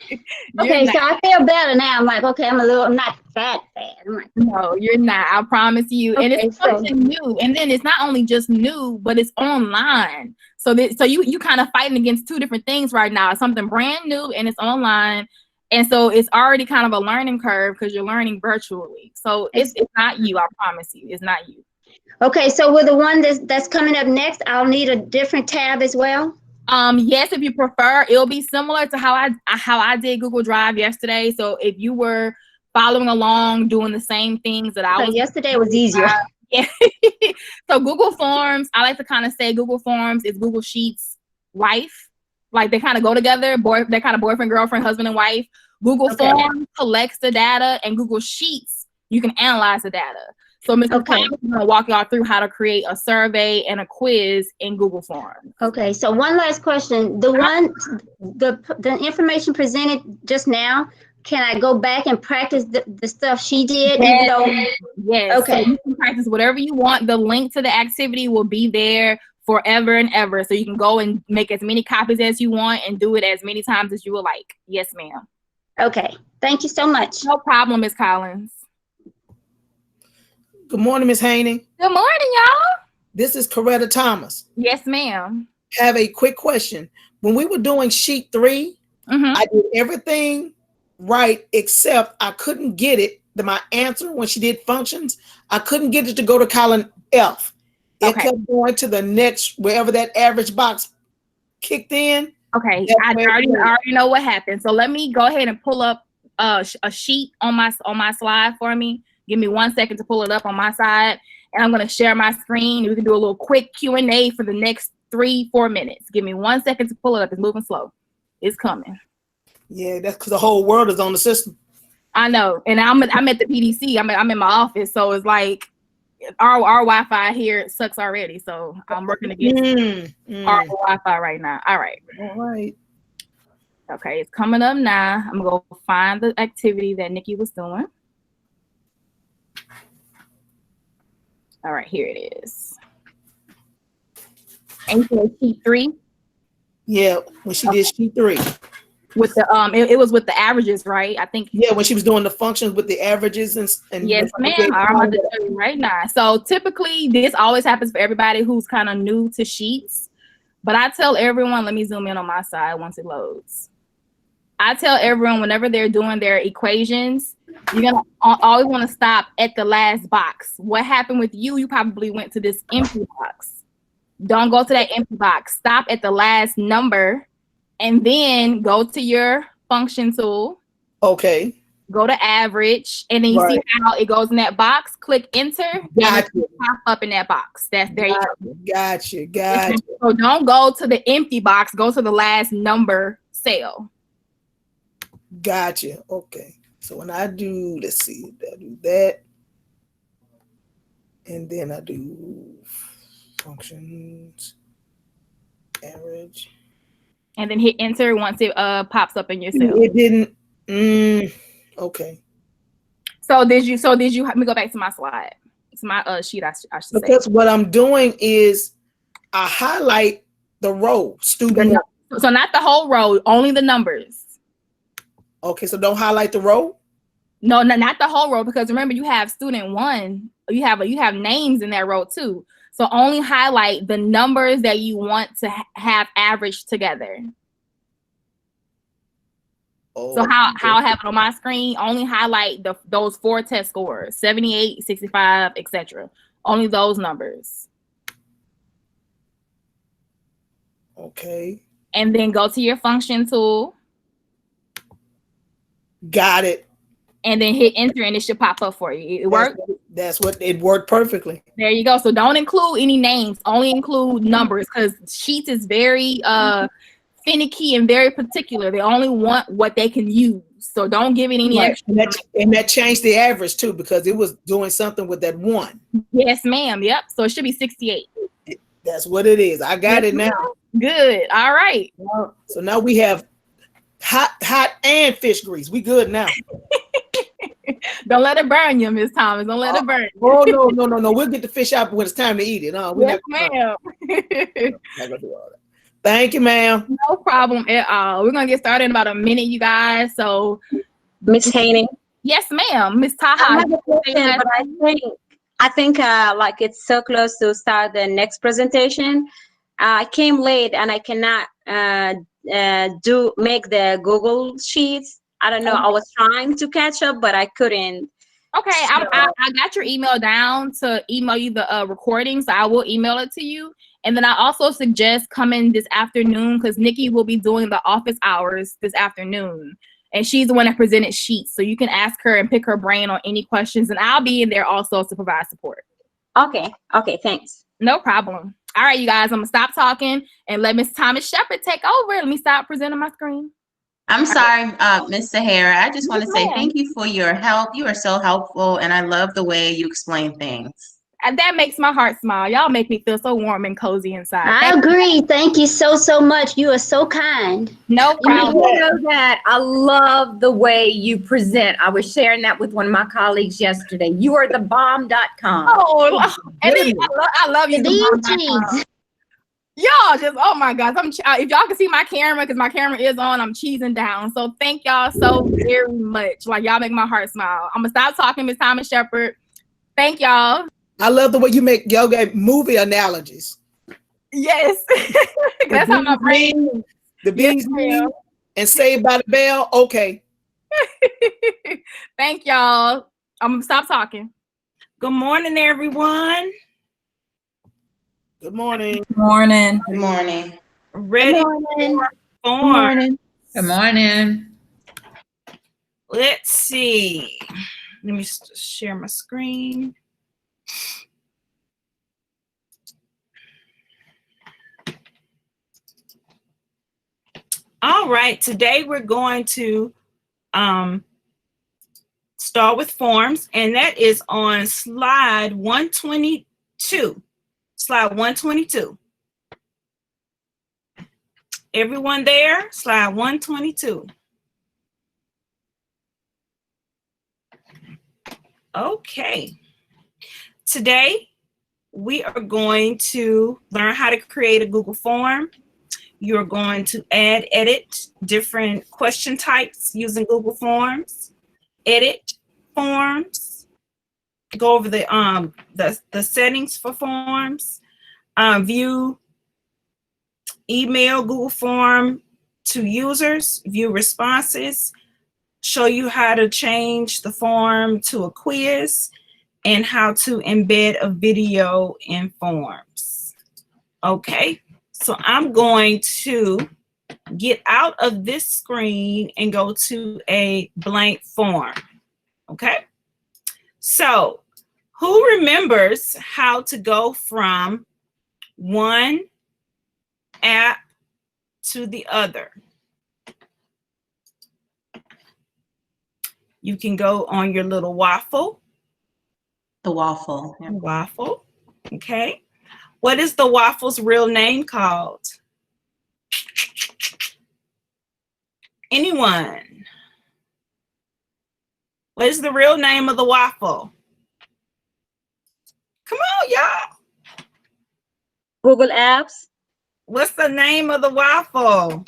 Okay, not. so I feel better now. I'm like, okay, I'm not that bad. I'm like, No, you're not. I promise you. And Okay, it's something new. And then it's not only just new, but it's online. So you kind of fighting against two different things right now. It's something brand new and it's online. And so it's already kind of a learning curve because you're learning virtually. So it's not you. I promise you, it's not you. okay, so with the one that's coming up next, I'll need a different tab as well. Yes, if you prefer, it'll be similar to how I did Google Drive yesterday. So if you were following along, doing the same things that I was Yesterday was easier. Yeah. So Google Forms, I like to kind of say Google Forms is Google Sheets wife. Like they kind of go together, they're kind of boyfriend, girlfriend, husband, and wife. Google Forms collects the data, and Google Sheets, you can analyze the data. So Mr. Collins is going to walk y'all through how to create a survey and a quiz in Google Forms. Okay, so one last question. The information presented just now, can I go back and practice the stuff she did? Yes. Even though, Yes. Okay. So you can practice whatever you want. The link to the activity will be there forever and ever. So you can go and make as many copies as you want and do it as many times as you would like. Yes, ma'am. Okay. Thank you so much. No problem, Ms. Collins. Good morning, Ms. Haney. Good morning, y'all. This is Coretta Thomas. Yes, ma'am. I have a quick question. When we were doing sheet 3, I did everything right except I couldn't get it. My answer when she did functions, I couldn't get it to go to column F. It kept going to the next, wherever that average box kicked in. Okay, I already know what happened. So let me go ahead and pull up a sheet on my slide for me. Give me 1 second to pull it up on my side, and I'm gonna share my screen. We can do a little quick Q&A for the next 3-4 minutes. Give me 1 second to pull it up. It's moving slow. It's coming. Yeah, that's because the whole world is on the system. I know, and I'm at the PDC. I'm in my office, so it's like our Wi-Fi here sucks already. So I'm working against our Wi-Fi right now. All right. All right. Okay, it's coming up now. I'm gonna go find the activity that Nikki was doing. All right, here it is. And so sheet 3. Yeah, when she did sheet 3. With the it was with the averages, right? I think. Yeah, when she was doing the functions with the averages and yes, ma'am. I'm about to tell you right now. So typically, this always happens for everybody who's kind of new to sheets. But I tell everyone, let me zoom in on my side once it loads. I tell everyone whenever they're doing their equations, you're gonna always want to stop at the last box. What happened with you? You probably went to this empty box. Don't go to that empty box. Stop at the last number, and then go to your function tool. Okay. Go to average, and then you see how it goes in that box. Click enter, and it will pop up in that box. There you go. Gotcha. So don't go to the empty box. Go to the last number cell. Gotcha. Okay. So when I do, let's see, I do that, and then I do functions, average, and then hit enter once it pops up in your cell. It didn't. Okay. So did you? Let me go back to my slide. It's my sheet. I should say. Because what I'm doing is I highlight the row, student. So not the whole row, only the numbers. Okay, so don't highlight the row? No, not the whole row, because remember you have student 1. You have names in that row too. So only highlight the numbers that you want to have averaged together. Oh, so how I have it on my screen, only highlight those 4 test scores, 78, 65, etc. Only those numbers. Okay. And then go to your function tool. Got it. And then hit enter, and it should pop up for you. It worked? That's what it worked perfectly. There you go. So don't include any names, only include numbers, because Sheets is very finicky and very particular. They only want what they can use. So don't give it any extra. And that changed the average too, because it was doing something with that 1. Yes, ma'am. Yep. So it should be 68. That's what it is. I got it now. Good. All right. So now we have hot and fish grease. We good now. Don't let it burn you, Miss Thomas. Don't let it burn you. Oh, no. We'll get the fish out when it's time to eat it. Yes, ma'am. Not gonna do all that. Thank you, ma'am. No problem at all. We're gonna get started in about a minute, you guys. So, Miss Haney. Yes, ma'am. Miss Taha. I have a question, but I think like it's so close to start the next presentation. I came late and I cannot make the Google Sheets. I don't know. I was trying to catch up, but I couldn't. Okay, I got your email down to email you the recording, so I will email it to you. And then I also suggest coming this afternoon because Nikki will be doing the office hours this afternoon. And she's the one that presented Sheets. So you can ask her and pick her brain on any questions. And I'll be in there also to provide support. Okay, thanks. No problem. All right, you guys, I'm going to stop talking and let Miss Thomas Shepherd take over. Let me stop presenting my screen. I'm sorry, Ms. Sahara. I just want to say thank you for your help. You are so helpful, and I love the way you explain things. And that makes my heart smile. Y'all make me feel so warm and cozy inside. I agree. Thank you so much. You are so kind. No problem. You know that I love the way you present. I was sharing that with one of my colleagues yesterday. You are the bomb.com. Oh, and then I love you. Y'all just, oh my gosh. If y'all can see my camera, because my camera is on, I'm cheesing down. So thank y'all so very much. Like, y'all make my heart smile. I'm going to stop talking, Miss Thomas Shepherd. Thank y'all. I love the way you make yoga movie analogies. Yes. That's how my brain. The bees and Saved by the Bell. Okay. Thank y'all. I'm going to stop talking. Good morning, everyone. Good morning. Good morning. Good morning. Ready for form. Good morning. Let's see. Let me share my screen. All right, today we're going to start with forms, and that is on slide 122. Slide 122. Everyone there? Slide 122. Okay. Today, we are going to learn how to create a Google form. You're going to add, edit different question types using Google Forms, edit forms, go over the settings for forms, view email Google form to users, view responses, show you how to change the form to a quiz, and how to embed a video in forms. Okay, so I'm going to get out of this screen and go to a blank form. Okay, so who remembers how to go from one app to the other? You can go on your little waffle. The waffle. Yeah. Waffle. Okay. What is the waffle's real name called? Anyone? What is the real name of the waffle? Come on, y'all. Google Apps. What's the name of the waffle?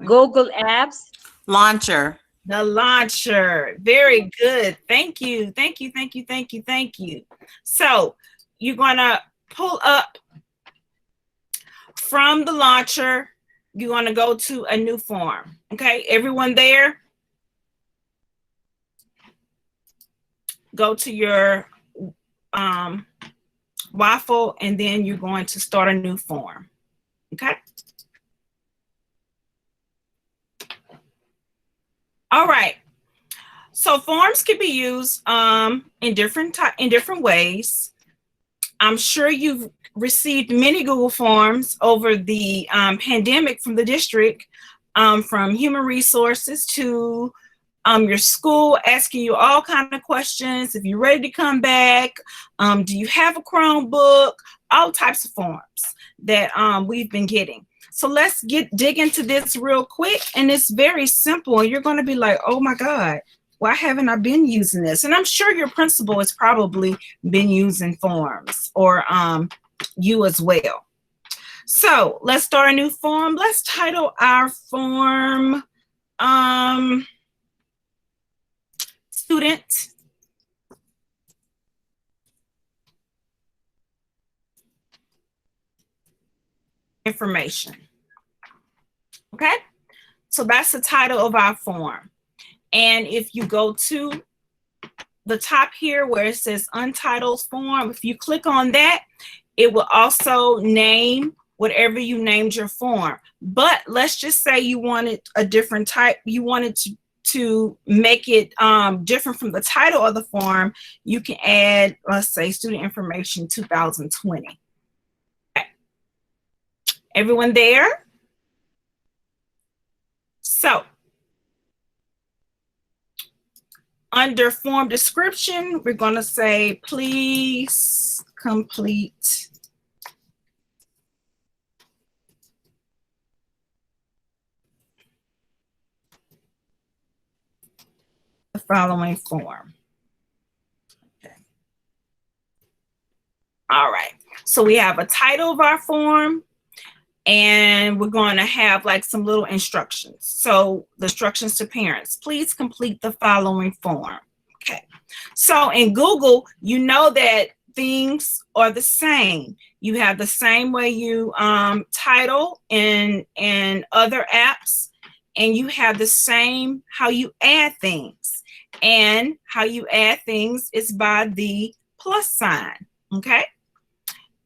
Google Apps. Launcher. The launcher. Very good. Thank you. Thank you. Thank you. Thank you. Thank you. So you're going to pull up from the launcher. You're going to go to a new form. Okay. Everyone there? Go to your waffle, and then you're going to start a new form. Okay. All right. So forms can be used in different ways. I'm sure you've received many Google Forms over the pandemic from the district, from human resources to your school asking you all kind of questions. If you're ready to come back, do you have a Chromebook? All types of forms that we've been getting. So let's dig into this real quick. And it's very simple. You're going to be like, oh my God, why haven't I been using this? And I'm sure your principal has probably been using forms, or you as well. So let's start a new form. Let's title our form Student Information. Okay, so that's the title of our form. And if you go to the top here where it says Untitled Form, if you click on that, it will also name whatever you named your form. But let's just say you wanted a different type, you wanted to make it different from the title of the form. You can add, let's say, Student Information 2020. Okay. Everyone there? So under form description, we're going to say, please complete the following form. Okay. All right. So we have a title of our form, and we're going to have like some little instructions. So the instructions to parents, please complete the following form. Okay. So in Google, you know that things are the same. You have the same way you title in other apps, and you have the same how you add things. And how you add things is by the plus sign. Okay.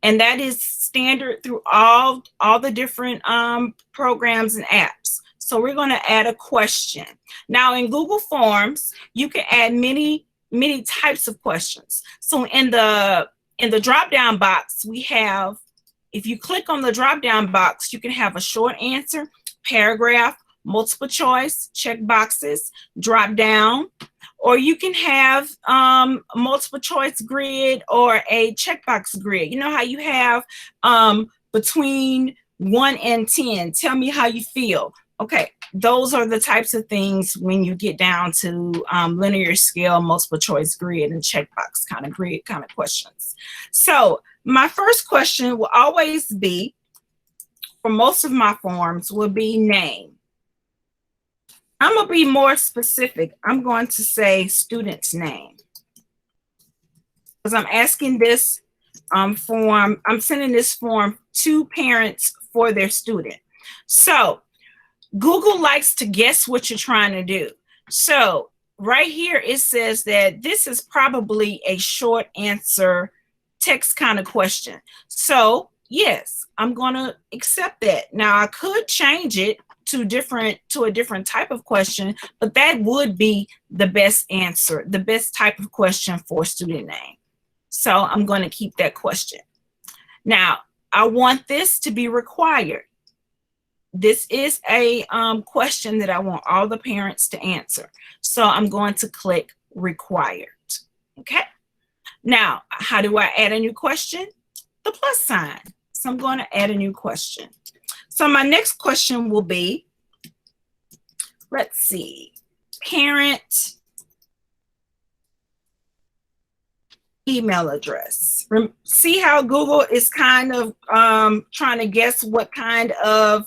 And that is standard through all the different programs and apps. So we're going to add a question. Now in Google Forms, you can add many types of questions. So in the drop-down box, we have, if you click on the drop-down box, you can have a short answer, paragraph, multiple choice, check boxes, drop down, or you can have multiple choice grid or a checkbox grid. You know how you have between 1 and 10, tell me how you feel. Okay, those are the types of things when you get down to linear scale, multiple choice grid, and checkbox kind of grid kind of questions. So my first question will always be, for most of my forms, will be name. I'm going to be more specific. I'm going to say student's name, because I'm asking this form, I'm sending this form to parents for their student. So Google likes to guess what you're trying to do. So right here, it says that this is probably a short answer text kind of question. So yes, I'm going to accept that. Now I could change it to a different type of question, but that would be the best answer, the best type of question for student name. So I'm going to keep that question. Now, I want this to be required. This is a question that I want all the parents to answer. So I'm going to click required. Okay. Now, how do I add a new question? The plus sign. So I'm going to add a new question. So my next question will be, let's see, parent email address. See how Google is kind of trying to guess what kind of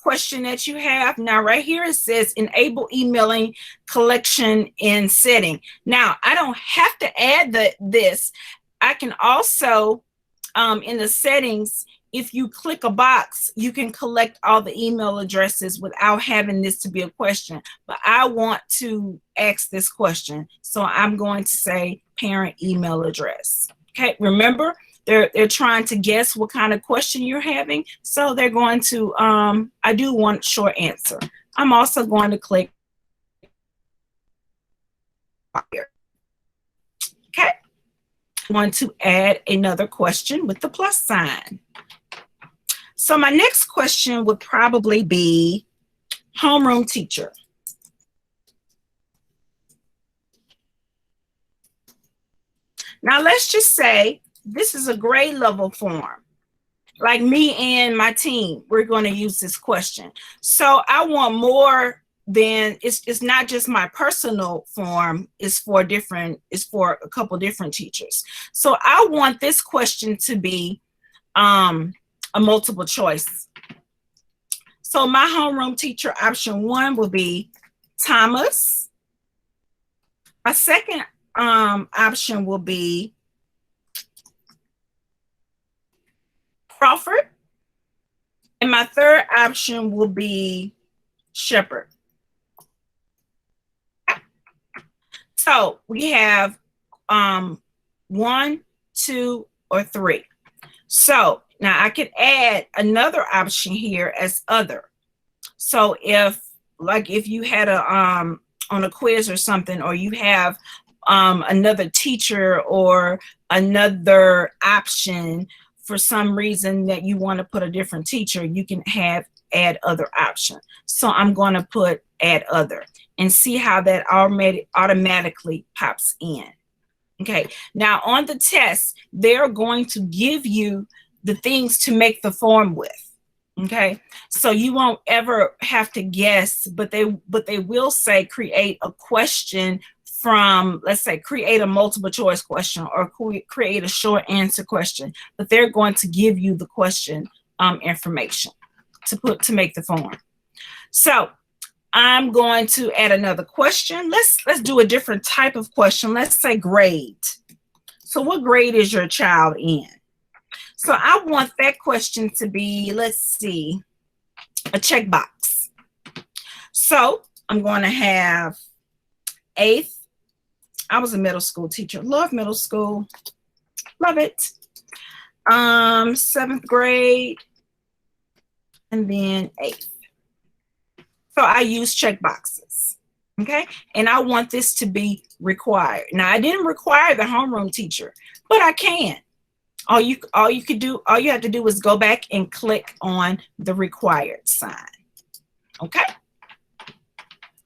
question that you have. Now right here it says enable emailing collection in setting. Now I don't have to add this. I can also in the settings, if you click a box, you can collect all the email addresses without having this to be a question. But I want to ask this question, so I'm going to say parent email address. Okay, remember, they're trying to guess what kind of question you're having, so they're going to, I do want short answer. I'm also going to click required. Okay. I want to add another question with the plus sign. So my next question would probably be homeroom teacher. Now let's just say this is a grade level form. Like me and my team, we're going to use this question. So I want more than, it's not just my personal form, it's for a couple different teachers. So I want this question to be a multiple choice. So my homeroom teacher option 1 will be Thomas. My second option will be Crawford. And my third option will be Shepherd. So we have 1, 2, or 3. So now I could add another option here as other. So if you had a on a quiz or something, or you have another teacher or another option for some reason that you want to put a different teacher, you can add other option. So I'm going to put add other and see how that automatically pops in. Okay, now on the test, they're going to give you the things to make the form with. Okay, so you won't ever have to guess, but they will say create a question from, let's say, create a multiple choice question or create a short answer question, but they're going to give you the question information to make the form. So I'm going to add another question. Let's do a different type of question. Let's say grade. So what grade is your child in? So I want that question to be, let's see, a checkbox. So I'm going to have 8th. I was a middle school teacher. Love middle school. Love it. 7th grade. And then 8th. So I use checkboxes. Okay. And I want this to be required. Now I didn't require the homeroom teacher, but I can. All you have to do is go back and click on the required sign. Okay.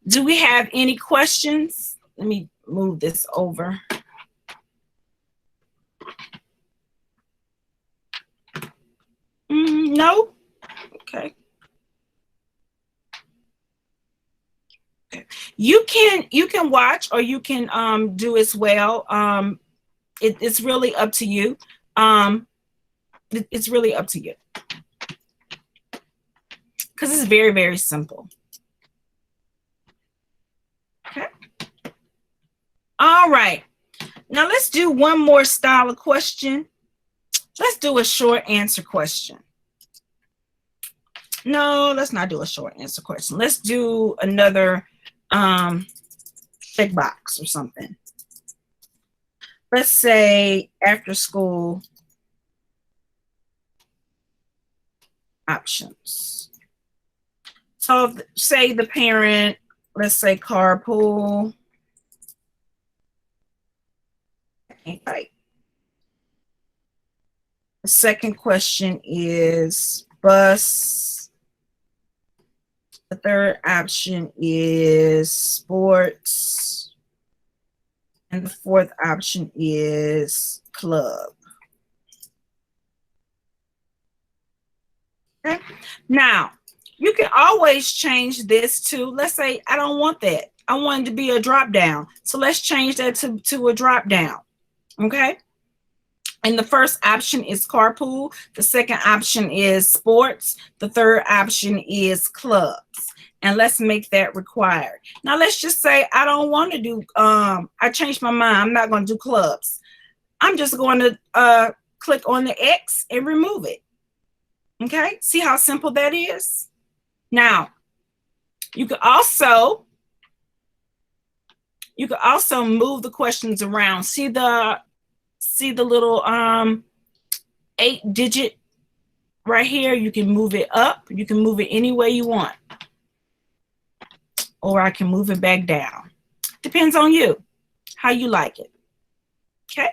Do we have any questions? Let me move this over. No? Okay. You can watch, or you can do as well. It's really up to you. It's really up to you, because it's very, very simple. Okay. All right. Now let's do one more style of question. Let's do a short answer question. No, let's not do a short answer question. Let's do another checkbox or something. Let's say after school options. So say the parent, let's say carpool. Right. The second question is bus. The third option is sports. And the fourth option is club. Okay. Now, you can always change this to, let's say, I don't want that. I want it to be a drop down. So let's change that to a drop down. Okay. And the first option is carpool. The second option is sports. The third option is clubs. And let's make that required. Now, let's just say I don't want to do, I changed my mind. I'm not going to do clubs. I'm just going to click on the X and remove it. Okay. See how simple that is? Now, you could also move the questions around. See the little 8-digit right here? You can move it up. You can move it any way you want. Or I can move it back down. Depends on you. how you like it. Okay.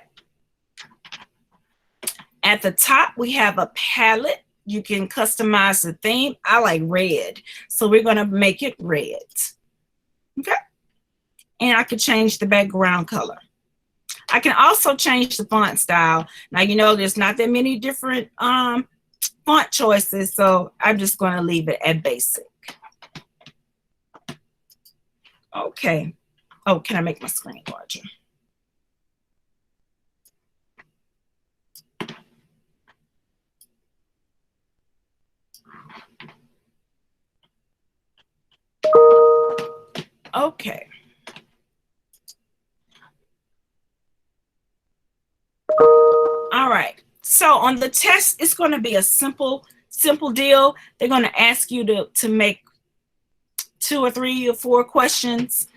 At the top, we have a palette. You can customize the theme. I like red, so we're going to make it red. Okay. And I could change the background color. I can also change the font style. Now, you know, there's not that many different font choices, so I'm just going to leave it at basic. Okay. Oh, can I make my screen larger? Okay. All right. So on the test, it's going to be a simple deal. They're going to ask you to make 2 or 3 or 4 questions,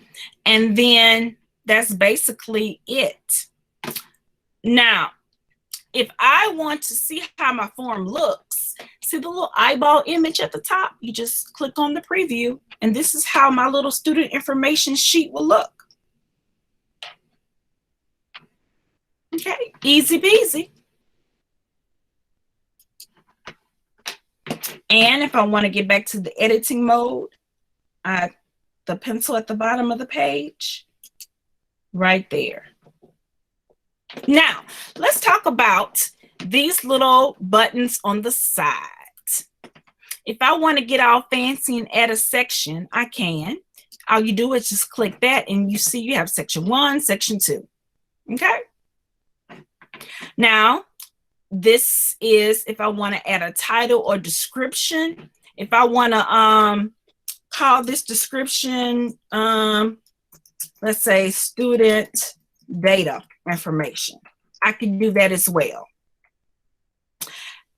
and then that's basically it. Now, if I want to see how my form looks, see the little eyeball image at the top? You just click on the preview, and this is how my little student information sheet will look. Okay, easy peasy. And if I want to get back to the editing mode, the pencil at the bottom of the page, right there. Now, let's talk about these little buttons on the side. If I want to get all fancy and add a section, I can. All you do is just click that, and you see you have section 1, section 2. Okay? Now, this is if I want to add a title or description. If I want to call this description, let's say student data information, I can do that as well.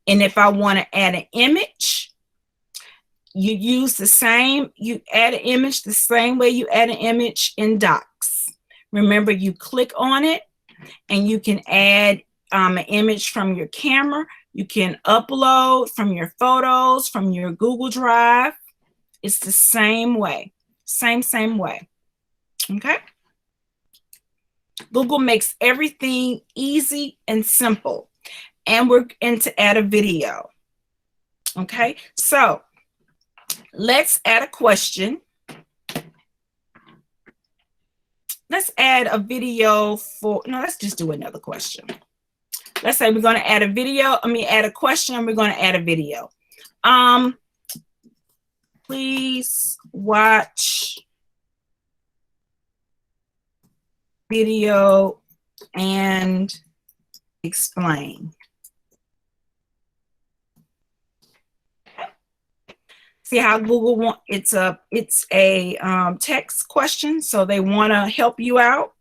And if I want to add an image, you use the same, you add an image the same way you add an image in Docs. Remember, you click on it and you can add an image from your camera. You can upload from your photos, from your Google Drive. It's the same way, same way. Okay. Google makes everything easy and simple. And we're going to add a video. Okay, so let's add a question. Let's add a video for, no, let's just do another question. Let's say we're going to add a video. Add a question, and we're going to add a video. Please watch video and explain. See how Google it's a text question, so they want to help you out.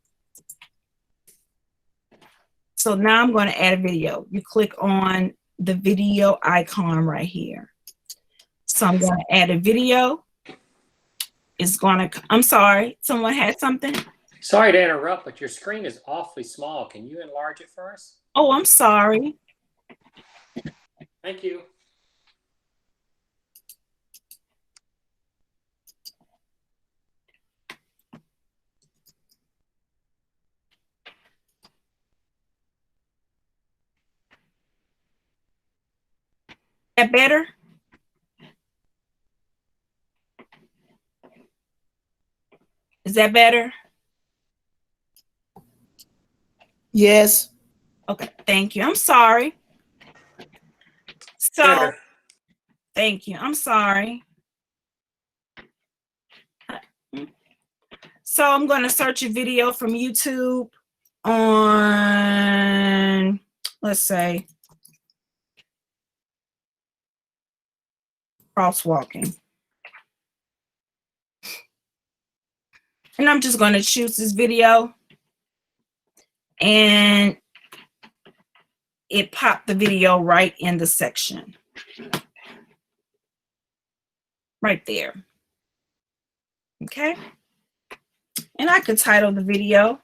So now I'm going to add a video. You click on the video icon right here. So I'm going to add a video. It's going to, I'm sorry, someone had something? Sorry to interrupt, but your screen is awfully small. Can you enlarge it for us? Oh, I'm sorry. Thank you. That better? Is that better? Yes. Okay, thank you. I'm sorry. So, Better. thank you. I'm sorry. So I'm going to search a video from YouTube on, let's say, crosswalking. And I'm just going to choose this video, and it popped the video right in the section. Right there. Okay. And I could title the video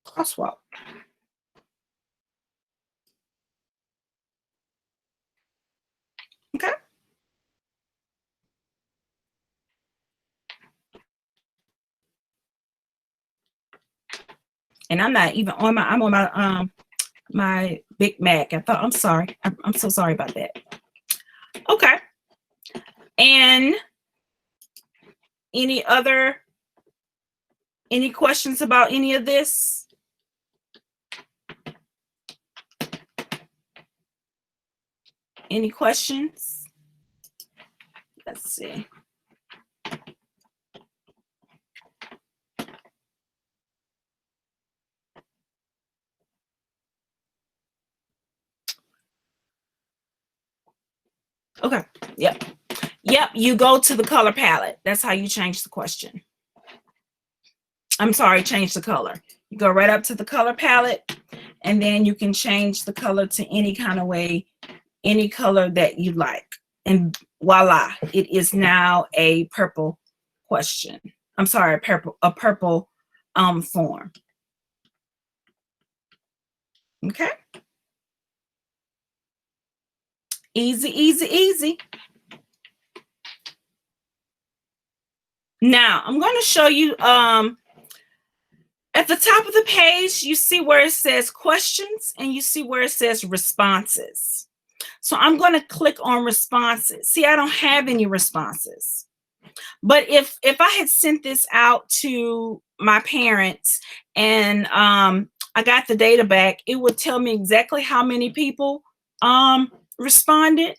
Crosswalk. Okay. And I'm not even on I'm on my my Big Mac. I'm sorry. I'm so sorry about that. Okay. And any questions about any of this? Any questions? Let's see. Okay. Yep. Yep. You go to the color palette. That's how you change the question. I'm sorry, change the color. You go right up to the color palette, and then you can change the color to any kind of way, any color that you like. And voila, it is now a purple question. I'm sorry, a purple form. Okay. Easy, easy, easy. Now, I'm going to show you at the top of the page, you see where it says questions and you see where it says responses. So I'm going to click on responses. See, I don't have any responses. But if I had sent this out to my parents and I got the data back, it would tell me exactly how many people responded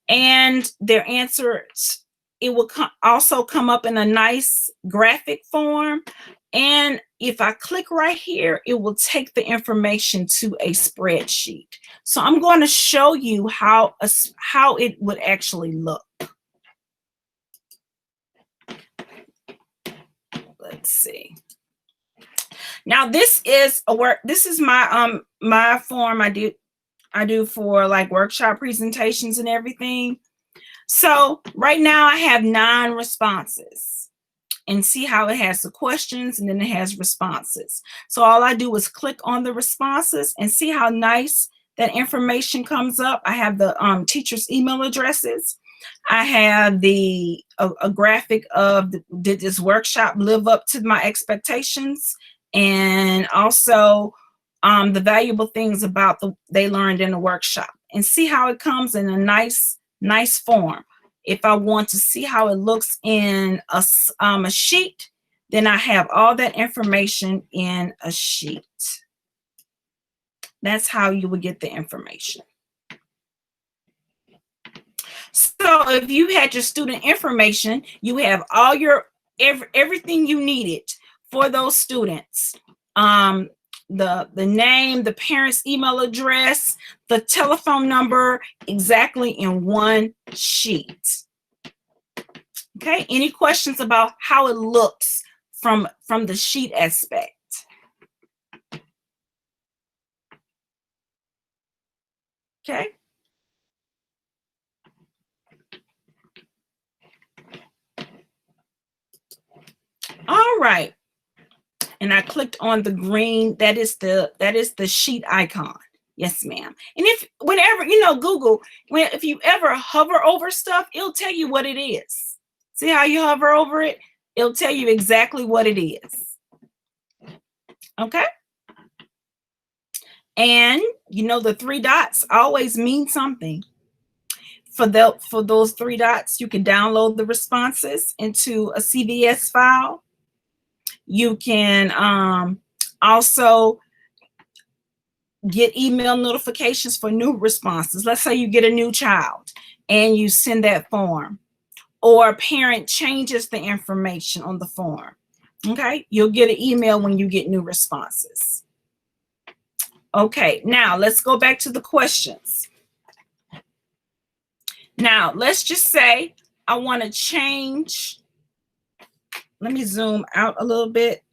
and their answers. It will also come up in a nice graphic form. And if I click right here, it will take the information to a spreadsheet. So I'm going to show you how it would actually look. Let's see. Now this is my my form I do for like workshop presentations and everything. So right now I have 9 responses, and see how it has the questions and then it has responses. So all I do is click on the responses and see how nice that information comes up. I have the teachers' email addresses. I have a graphic of did this workshop live up to my expectations, and also the valuable things about they learned in the workshop, and see how it comes in a nice form. If I want to see how it looks in a sheet, then I have all that information in a sheet. That's how you would get the information. So if you had your student information, you have all your everything you needed for those students. The name, the parent's email address, the telephone number, exactly in one sheet. Okay, any questions about how it looks from the sheet aspect? Okay. All right. And I clicked on the green. That is the sheet icon. Yes, ma'am. And whenever, Google, if you ever hover over stuff, it'll tell you what it is. See how you hover over it? It'll tell you exactly what it is. Okay. And the 3 dots always mean something. For those 3 dots, you can download the responses into a CVS file. You can also get email notifications for new responses. Let's say you get a new child and you send that form, or a parent changes the information on the form. Okay, you'll get an email when you get new responses. Okay, now let's go back to the questions. Now, let's just say I want to change. Let me zoom out a little bit.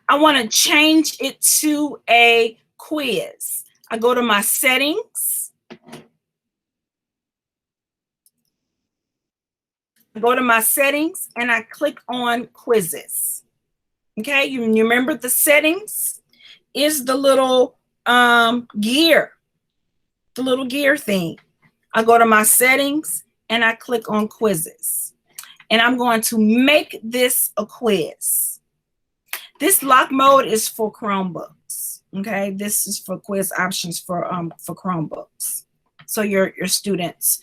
I want to change it to a quiz. I go to my settings. And I click on quizzes. Okay, you remember the settings is the little gear, the little gear thing. I go to my settings and I click on quizzes. and I'm going to make this a quiz. This lock mode is for Chromebooks. Okay, this is for quiz options for Chromebooks. So your students,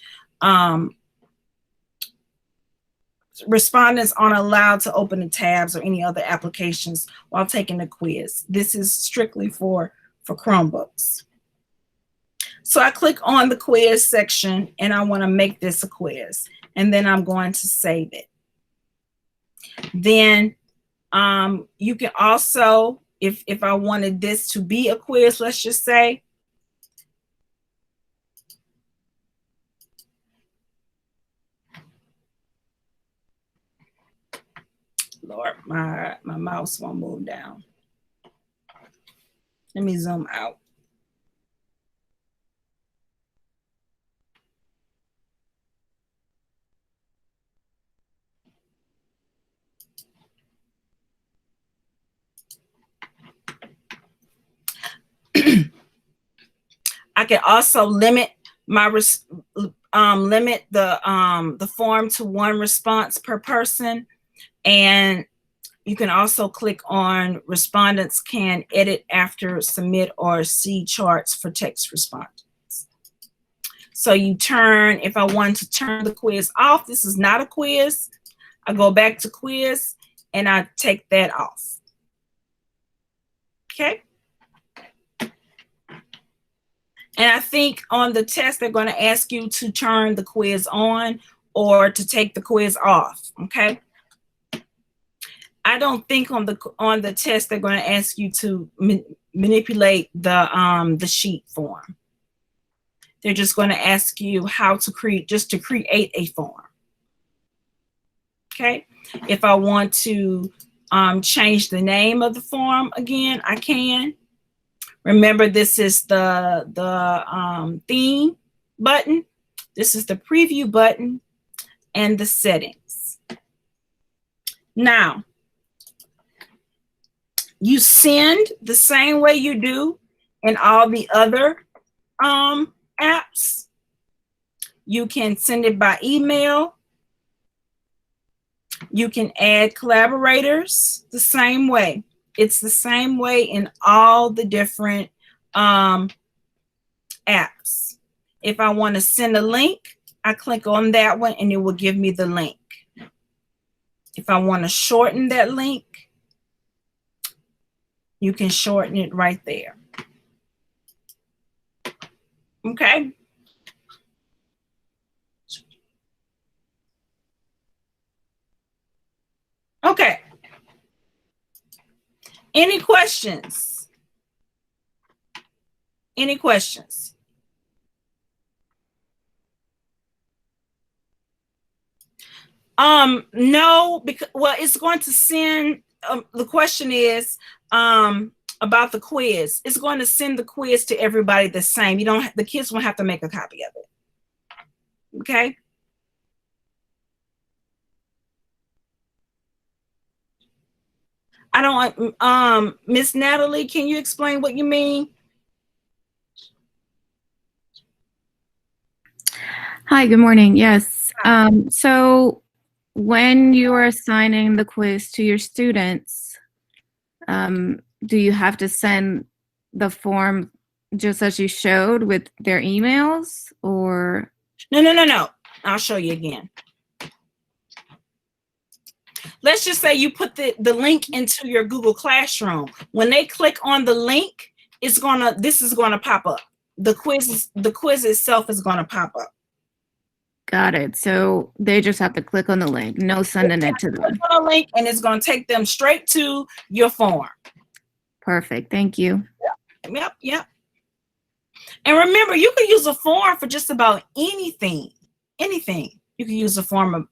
respondents aren't allowed to open the tabs or any other applications while taking the quiz. This is strictly for Chromebooks. So I click on the quiz section and I want to make this a quiz, and then I'm going to save it. Then you can also, if I wanted this to be a quiz, let's just say, Lord, my mouse won't move down. Let me zoom out. I can also limit my limit the form to 1 response per person, and you can also click on respondents can edit after submit or see charts for text respondents. So you turn, if I want to turn the quiz off, this is not a quiz, I go back to quiz and I take that off. Okay. And I think on the test, they're going to ask you to turn the quiz on or to take the quiz off. Okay. I don't think on the test they're going to ask you to manipulate the sheet form. They're just going to ask you how to create a form. Okay. If I want to change the name of the form again, I can. Remember, this is the theme button. This is the preview button and the settings. Now, you send the same way you do in all the other apps. You can send it by email. You can add collaborators the same way. It's the same way in all the different apps. If I want to send a link, I click on that one and it will give me the link. If I want to shorten that link, you can shorten it right there. Okay. Okay. Any questions? Any questions? No, because, well, it's going to send, the question is about the quiz. It's going to send the quiz to everybody the same. You don't, the kids won't have to make a copy of it. Okay. I don't, Miss Natalie, can you explain what you mean? Hi, good morning. Yes. So when you are assigning the quiz to your students, do you have to send the form just as you showed with their emails, or? No. I'll show you again. Let's just say you put the link into your Google Classroom. When they click on the link, this is gonna pop up. The quiz itself is gonna pop up. Got it. So they just have to click on the link, no sending it to them. Click on a link and it's gonna take them straight to your form. Perfect. Thank you. Yep. And remember, you can use a form for just about anything. Anything. You can use a form.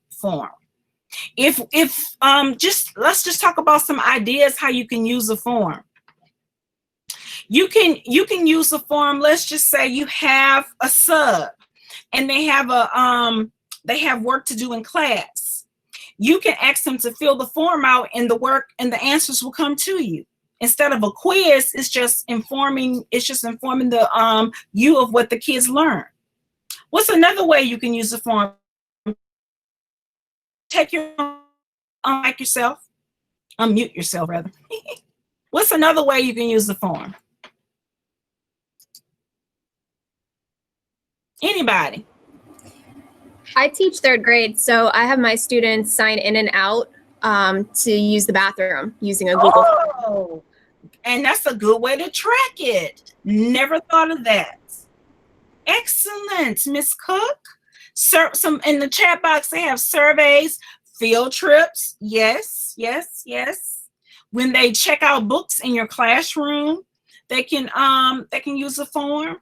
Let's just talk about some ideas how you can use a form. You can use a form. Let's just say you have a sub and they have work to do in class. You can ask them to fill the form out and the answers will come to you. Instead of a quiz, it's just informing the you of what the kids learn. What's another way you can use a form? take your unmute yourself rather. What's another way you can use the form? Anybody? I teach third grade, so I have my students sign in and out to use the bathroom using a Google. Oh, and that's a good way to track it. Never thought of that. Excellent, Miss Cook. Some in the chat box, they have surveys, field trips. Yes, yes, yes. When they check out books in your classroom, they can use the form.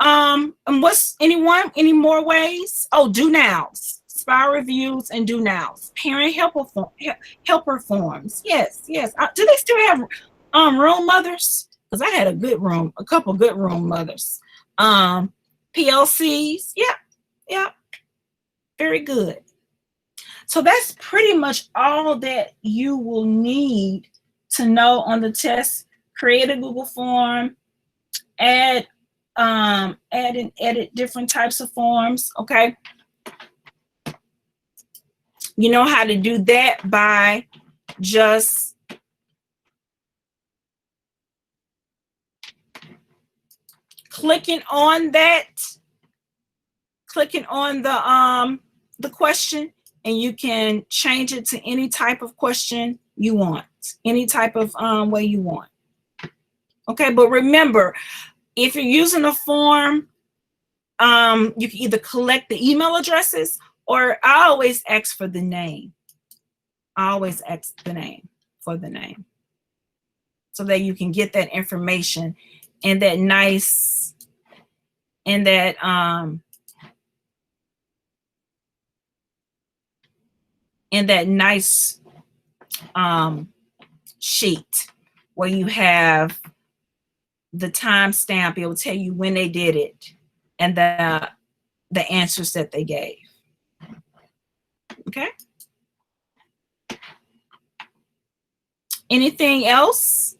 And what's any more ways? Oh, do nows, spy reviews, and do nows. Parent helper forms. Yes, yes. Do they still have room mothers? Because I had a couple good room mothers. PLCs. Yep, yep. Very good. So that's pretty much all that you will need to know on the test. Create a Google form, add and edit different types of forms. Okay, you know how to do that by just clicking on the question, and you can change it to any type of question you want, any type of way you want. Okay, but remember, if you're using a form, you can either collect the email addresses, or I always ask for the name. I always ask the name for the name, so that you can get that information and that nice sheet where you have the timestamp. It will tell you when they did it and the answers that they gave. Okay. Anything else?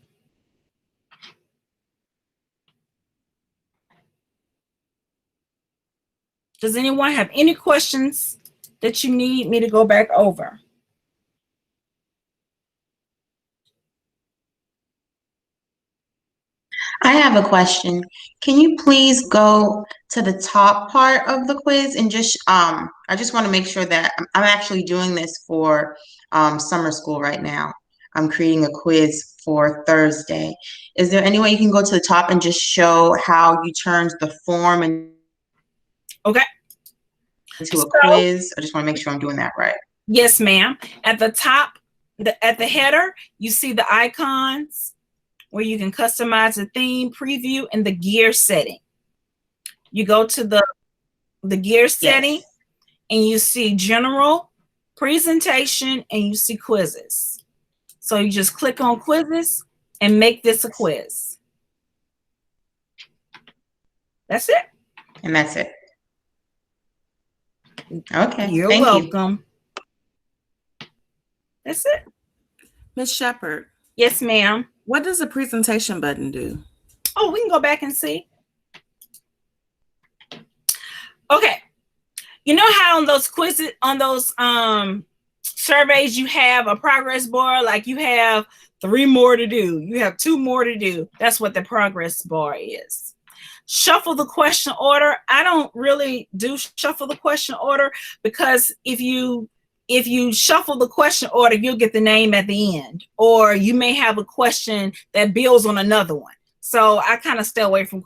Does anyone have any questions that you need me to go back over? I have a question. Can you please go to the top part of the quiz and just, I just want to make sure that I'm actually doing this for summer school right now. I'm creating a quiz for Thursday. Is there any way you can go to the top and just show how you turned the form into a quiz? I just want to make sure I'm doing that right. Yes, ma'am. At the top, at the header, you see the icons where you can customize the theme, preview, and the gear setting. You go to the gear setting, and you see general, presentation, and you see quizzes. So you just click on quizzes and make this a quiz. That's it. And that's it. Okay. You're Thank welcome. That's it. Ms. Shepherd. Yes, ma'am. What does the presentation button do? Oh, we can go back and see. Okay. You know how on those quizzes, on those surveys, you have a progress bar, like you have 3 more to do. You have 2 more to do. That's what the progress bar is. Shuffle the question order. I don't really do shuffle the question order, because if you shuffle the question order, you'll get the name at the end, or you may have a question that builds on another one. So I kind of stay away from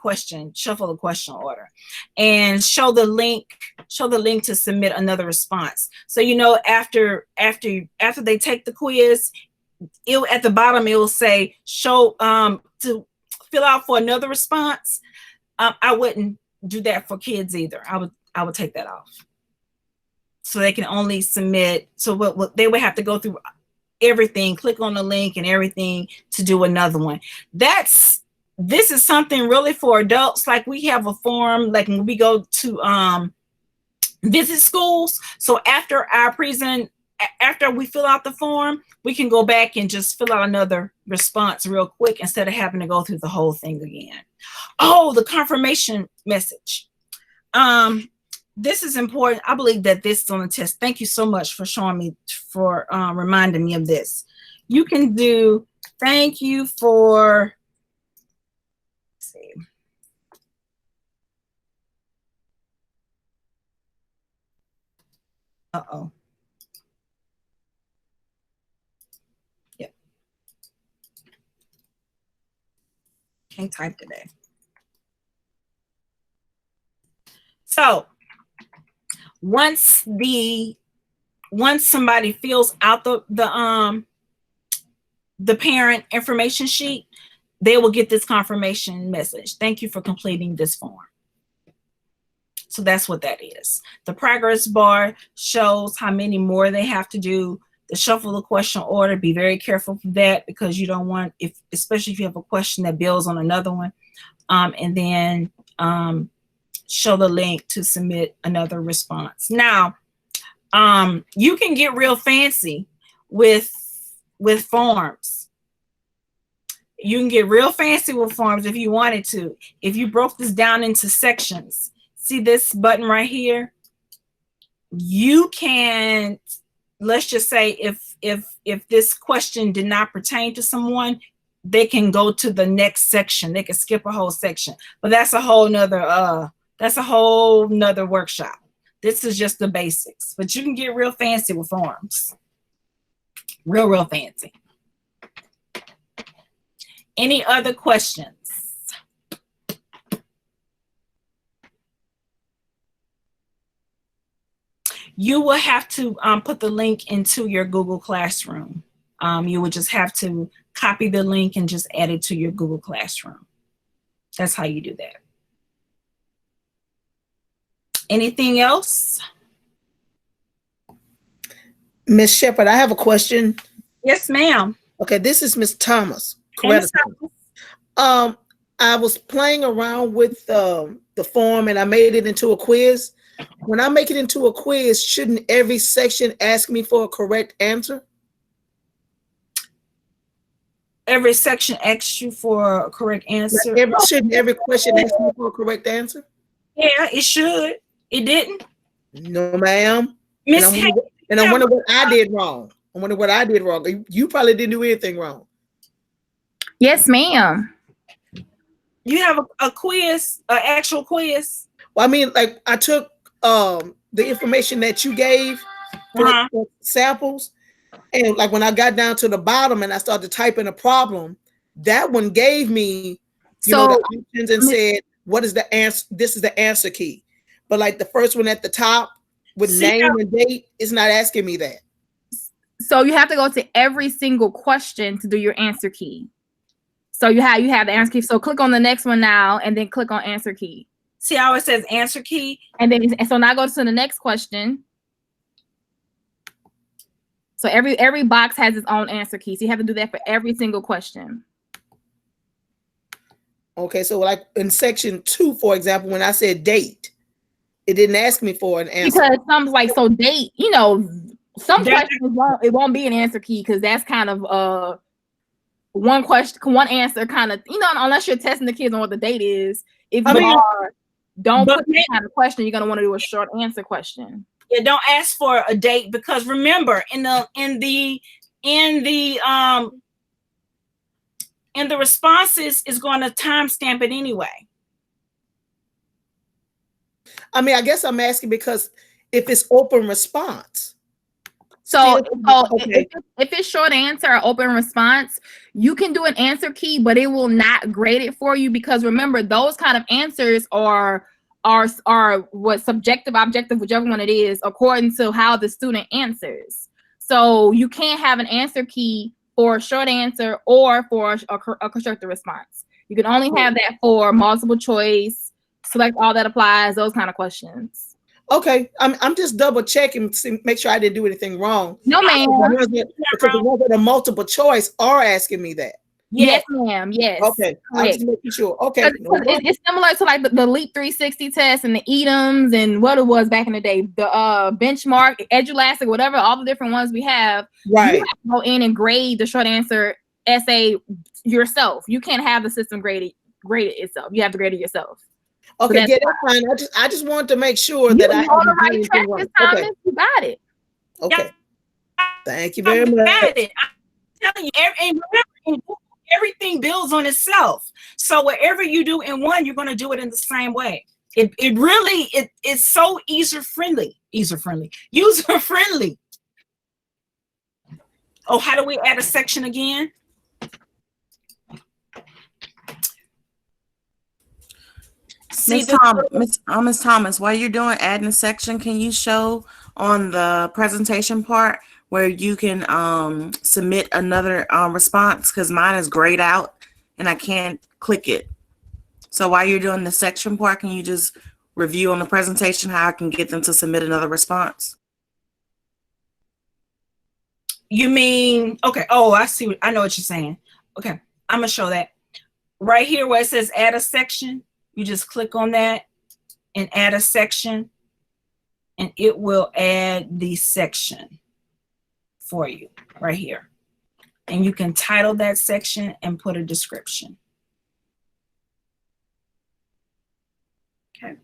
shuffle the question order, and show the link to submit another response. So, you know, after they take the quiz, at the bottom, it will say show to fill out for another response. I wouldn't do that for kids either. I would take that off. So they can only submit. So what they would have to go through everything, click on the link and everything to do another one. This is something really for adults. Like we have a form, like when we go to visit schools. So after we fill out the form, we can go back and just fill out another response real quick instead of having to go through the whole thing again. Oh, the confirmation message. this is important. I believe that this is on the test. Thank you so much for showing me, for reminding me of this. You can do thank you for, let's see. Uh-oh. Yep. Can't type today. So once somebody fills out the parent information sheet, they will get this confirmation message. Thank you for completing this form. So that's what that is. The progress bar shows how many more they have to do. The shuffle the question order, be very careful for that, because you don't want, especially if you have a question that builds on another one. And then show the link to submit another response. Now, you can get real fancy with forms. You can get real fancy with forms if you wanted to. If you broke this down into sections, see this button right here? You can, let's just say if this question did not pertain to someone, they can go to the next section. They can skip a whole section, but that's a whole nother workshop. This is just the basics, but you can get real fancy with forms. Real fancy. Any other questions? You will have to put the link into your Google Classroom. You would just have to copy the link and just add it to your Google Classroom. That's how you do that. Anything else? Miss Shepherd, I have a question. Yes, ma'am. Okay, this is Miss Thomas. Correct. I was playing around with the form and I made it into a quiz. When I make it into a quiz, shouldn't every section ask me for a correct answer? Every section asks you for a correct answer. Shouldn't every question ask me for a correct answer? Yeah, it should. It didn't. No, ma'am. And I wonder what I did wrong. I wonder what I did wrong. You probably didn't do anything wrong. Yes, ma'am. You have a quiz, an actual quiz? Well, I mean, like I took the information that you gave for samples, and like when I got down to the bottom and I started to type in a problem, that one gave me the options and said, what is the answer? This is the answer key. But like the first one at the top with name and date, it's not asking me that. So you have to go to every single question to do your answer key. So you have the answer key. So click on the next one now and then click on answer key. See how it says answer key? And so now go to the next question. So every box has its own answer key. So you have to do that for every single question. Okay, so like in section 2, for example, when I said date, it didn't ask me for an answer. Because some like, so date, some questions won't be an answer key because that's kind of one question, one answer kind of, unless you're testing the kids on what the date is. If don't put that kind of question, you're gonna want to do a short answer question. Yeah, don't ask for a date, because remember in the responses is going to timestamp it anyway. I mean, I guess I'm asking because if it's open response. So if it's short answer or open response, you can do an answer key, but it will not grade it for you, because remember, those kind of answers are what subjective, objective, whichever one it is, according to how the student answers. So you can't have an answer key for a short answer or for a constructive response. You can only have that for multiple choice, select all that applies, those kind of questions. Okay, I'm just double checking to make sure I didn't do anything wrong. No, ma'am. Because the ones that are multiple choice are asking me that. Yes, ma'am. Yes. Okay, I'm just making sure. Okay. It's similar to like the Leap 360 test and the EDMs and what it was back in the day, the benchmark, EduLastic, whatever, all the different ones we have. Right. You have to go in and grade the short answer essay yourself. You can't have the system grade it itself. You have to grade it yourself. Okay, that's yeah, that's fine. I just wanted to make sure that I You're on the hadn't done right track anything this wrong. time. Okay, You got it. okay. Thank you very much. Got it. I'm telling you, and remember, everything builds on itself. So whatever you do in one, you're going to do it in the same way. It really it's so user friendly. Oh, how do we add a section again? Miss Thomas, while you're doing adding a section, can you show on the presentation part where you can submit another response? Because mine is grayed out and I can't click it. So while you're doing the section part, can you just review on the presentation how I can get them to submit another response? You mean, okay. Oh, I see. I know what you're saying. Okay, I'm gonna show that right here where it says add a section. You just click on that and add a section, and it will add the section for you right here. And you can title that section and put a description. Okay.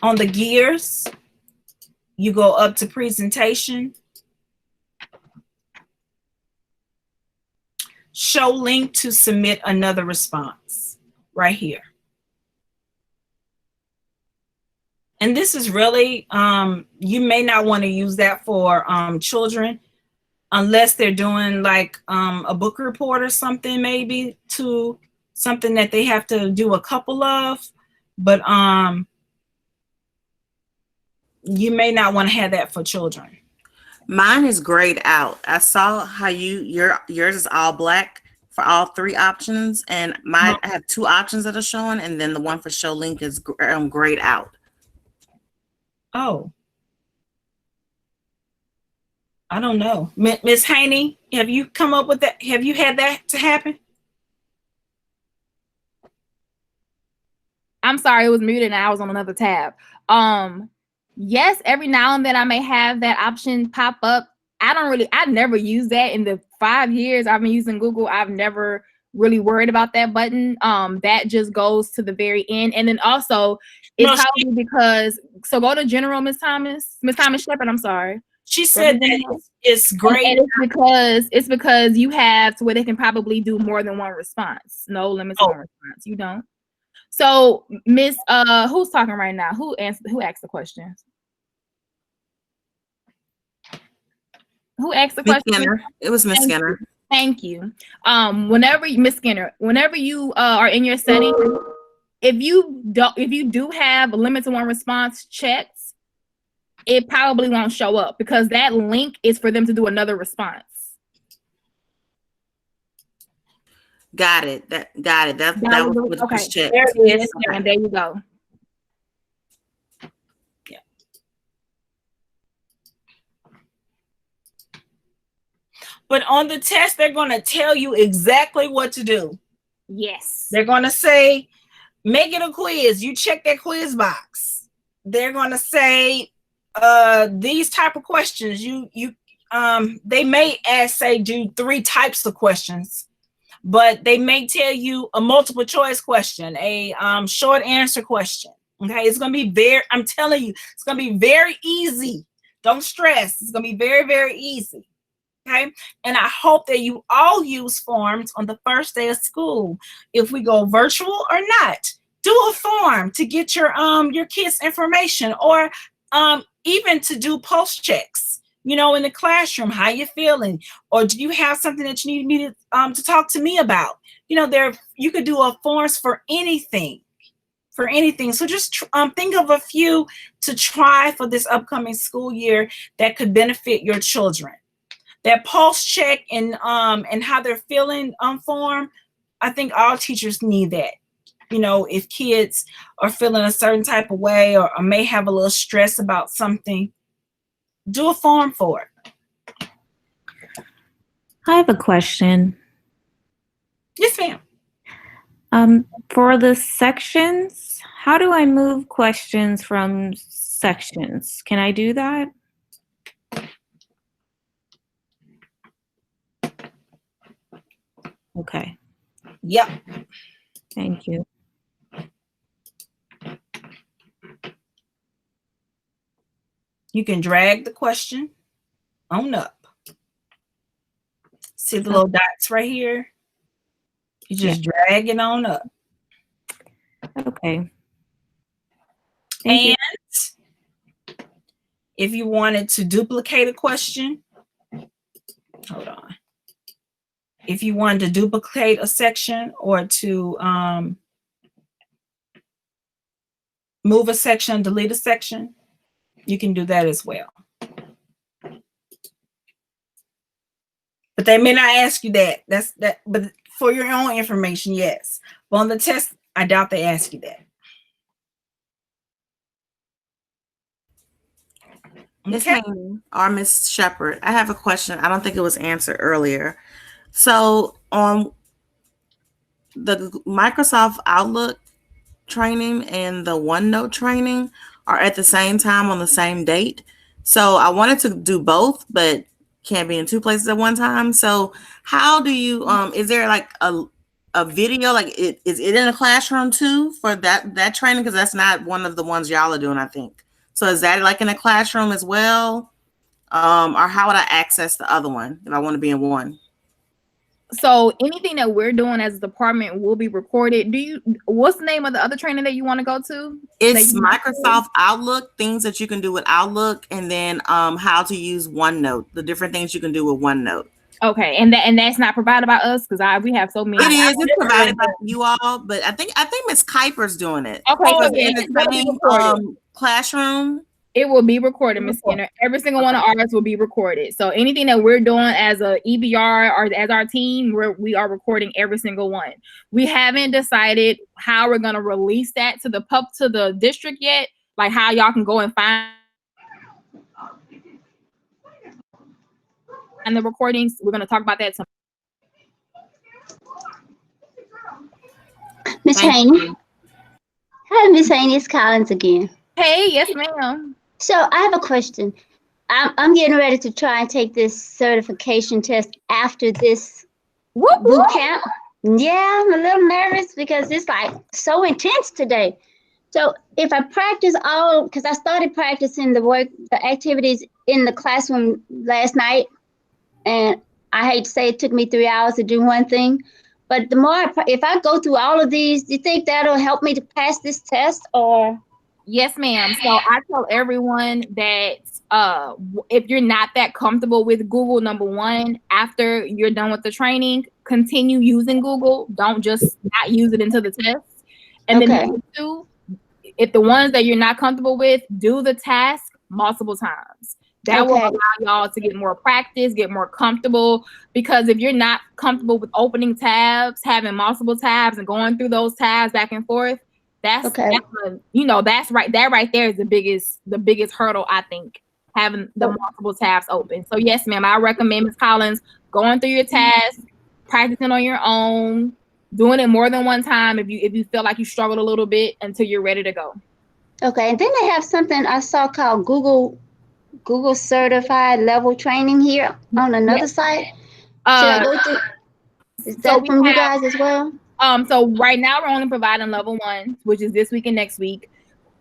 On the gears, you go up to presentation, show link to submit another response right here. And this is really, you may not want to use that for children unless they're doing like a book report or something, maybe to something that they have to do a couple of, but you may not want to have that for children. Mine is grayed out. I saw how yours is all black for all three options, and mine I have two options that are showing, and then the one for show link is grayed out. Oh, I don't know. Miss Haney, have you come up with that? Have you had that to happen? I'm sorry, it was muted and I was on another tab. Yes, every now and then I may have that option pop up. I never use that in the 5 years I've been using Google. I've never really worried about that button. That just goes to the very end. And then also it's probably because, so go to general, Miss Thomas Shepherd, I'm sorry. She said that it's great. And it's because you have to where they can probably do more than one response. No limits on response. You don't. So Miss who's talking right now? Who asked the questions? Who asked the question? Skinner. It was Miss Skinner. Thank you. Miss Skinner, whenever you are in your settings, if you do have a limit to one response checked, it probably won't show up because that link is for them to do another response. Got it. That was what was checked. There it is. Okay. And there you go. Yeah. But on the test, they're going to tell you exactly what to do. Yes. They're going to say, make it a quiz. You check that quiz box. They're going to say these type of questions. They may do 3 types of questions. But they may tell you a multiple choice question, a short answer question. Okay, it's going to be I'm telling you, it's going to be very easy. Don't stress. It's going to be very, very easy. Okay, and I hope that you all use forms on the first day of school. If we go virtual or not, do a form to get your kids' information, or even to do post checks. In the classroom, how you feeling? Or do you have something that you need me to talk to me about? You could do a forms for anything. So just think of a few to try for this upcoming school year that could benefit your children. That pulse check and how they're feeling form, I think all teachers need that. If kids are feeling a certain type of way or may have a little stress about something, do a form for it. I have a question. Yes, ma'am. For the sections, how do I move questions from sections? Can I do that? Okay. Yep. Thank you. You can drag the question on up. See the little dots right here? You just drag it on up. Okay. And if you wanted to duplicate a question, hold on. If you wanted to duplicate a section or to move a section, delete a section, you can do that as well. But they may not ask you that. That's that. But for your own information, yes. But on the test, I doubt they ask you that. Miss Hayden or Miss Shepherd, I have a question. I don't think it was answered earlier. So on the Microsoft Outlook training and the OneNote training are at the same time on the same date. So I wanted to do both, but can't be in two places at one time. So how do you is there like a video, like is it in a classroom too for that training? Because that's not one of the ones y'all are doing, I think. So is that like in a classroom as well? Or how would I access the other one if I want to be in one? So anything that we're doing as a department will be recorded. What's the name of the other training that you want to go to? It's Microsoft Outlook, things that you can do with Outlook, and then how to use OneNote, the different things you can do with OneNote. Okay, and that's not provided by us because we have so many. It is. It's provided by you all, but I think Miss Kuiper's doing it. Okay, so in the same classroom. It will be recorded, Ms. Skinner. Every single one of ours will be recorded. So anything that we're doing as a EBR or as our team, we are recording every single one. We haven't decided how we're going to release that to the district yet, like how y'all can go and find the recordings. We're going to talk about that tomorrow. Miss Haney. Hi, Miss Haney. It's Collins again. Hey, yes, ma'am. So I have a question. I'm getting ready to try and take this certification test after this boot camp. Yeah, I'm a little nervous because it's like so intense today. So if I practice because I started practicing the activities in the classroom last night, and I hate to say it took me 3 hours to do one thing, but the more if I go through all of these, do you think that'll help me to pass this test or? Yes, ma'am. So I tell everyone that if you're not that comfortable with Google, number one, after you're done with the training, continue using Google. Don't just not use it into the test. And then number two, if the ones that you're not comfortable with, do the task multiple times. That will allow y'all to get more practice, get more comfortable. Because if you're not comfortable with opening tabs, having multiple tabs and going through those tabs back and forth, that's right. That right there is the biggest hurdle, I think, having the multiple tabs open. So yes, ma'am, I recommend, Ms. Collins, going through your tasks, practicing on your own, doing it more than one time if you feel like you struggled a little bit until you're ready to go. Okay, and then they have something I saw called Google Certified Level Training here on another site. Should I go through? Is that from you guys as well? So right now we're only providing level 1, which is this week and next week.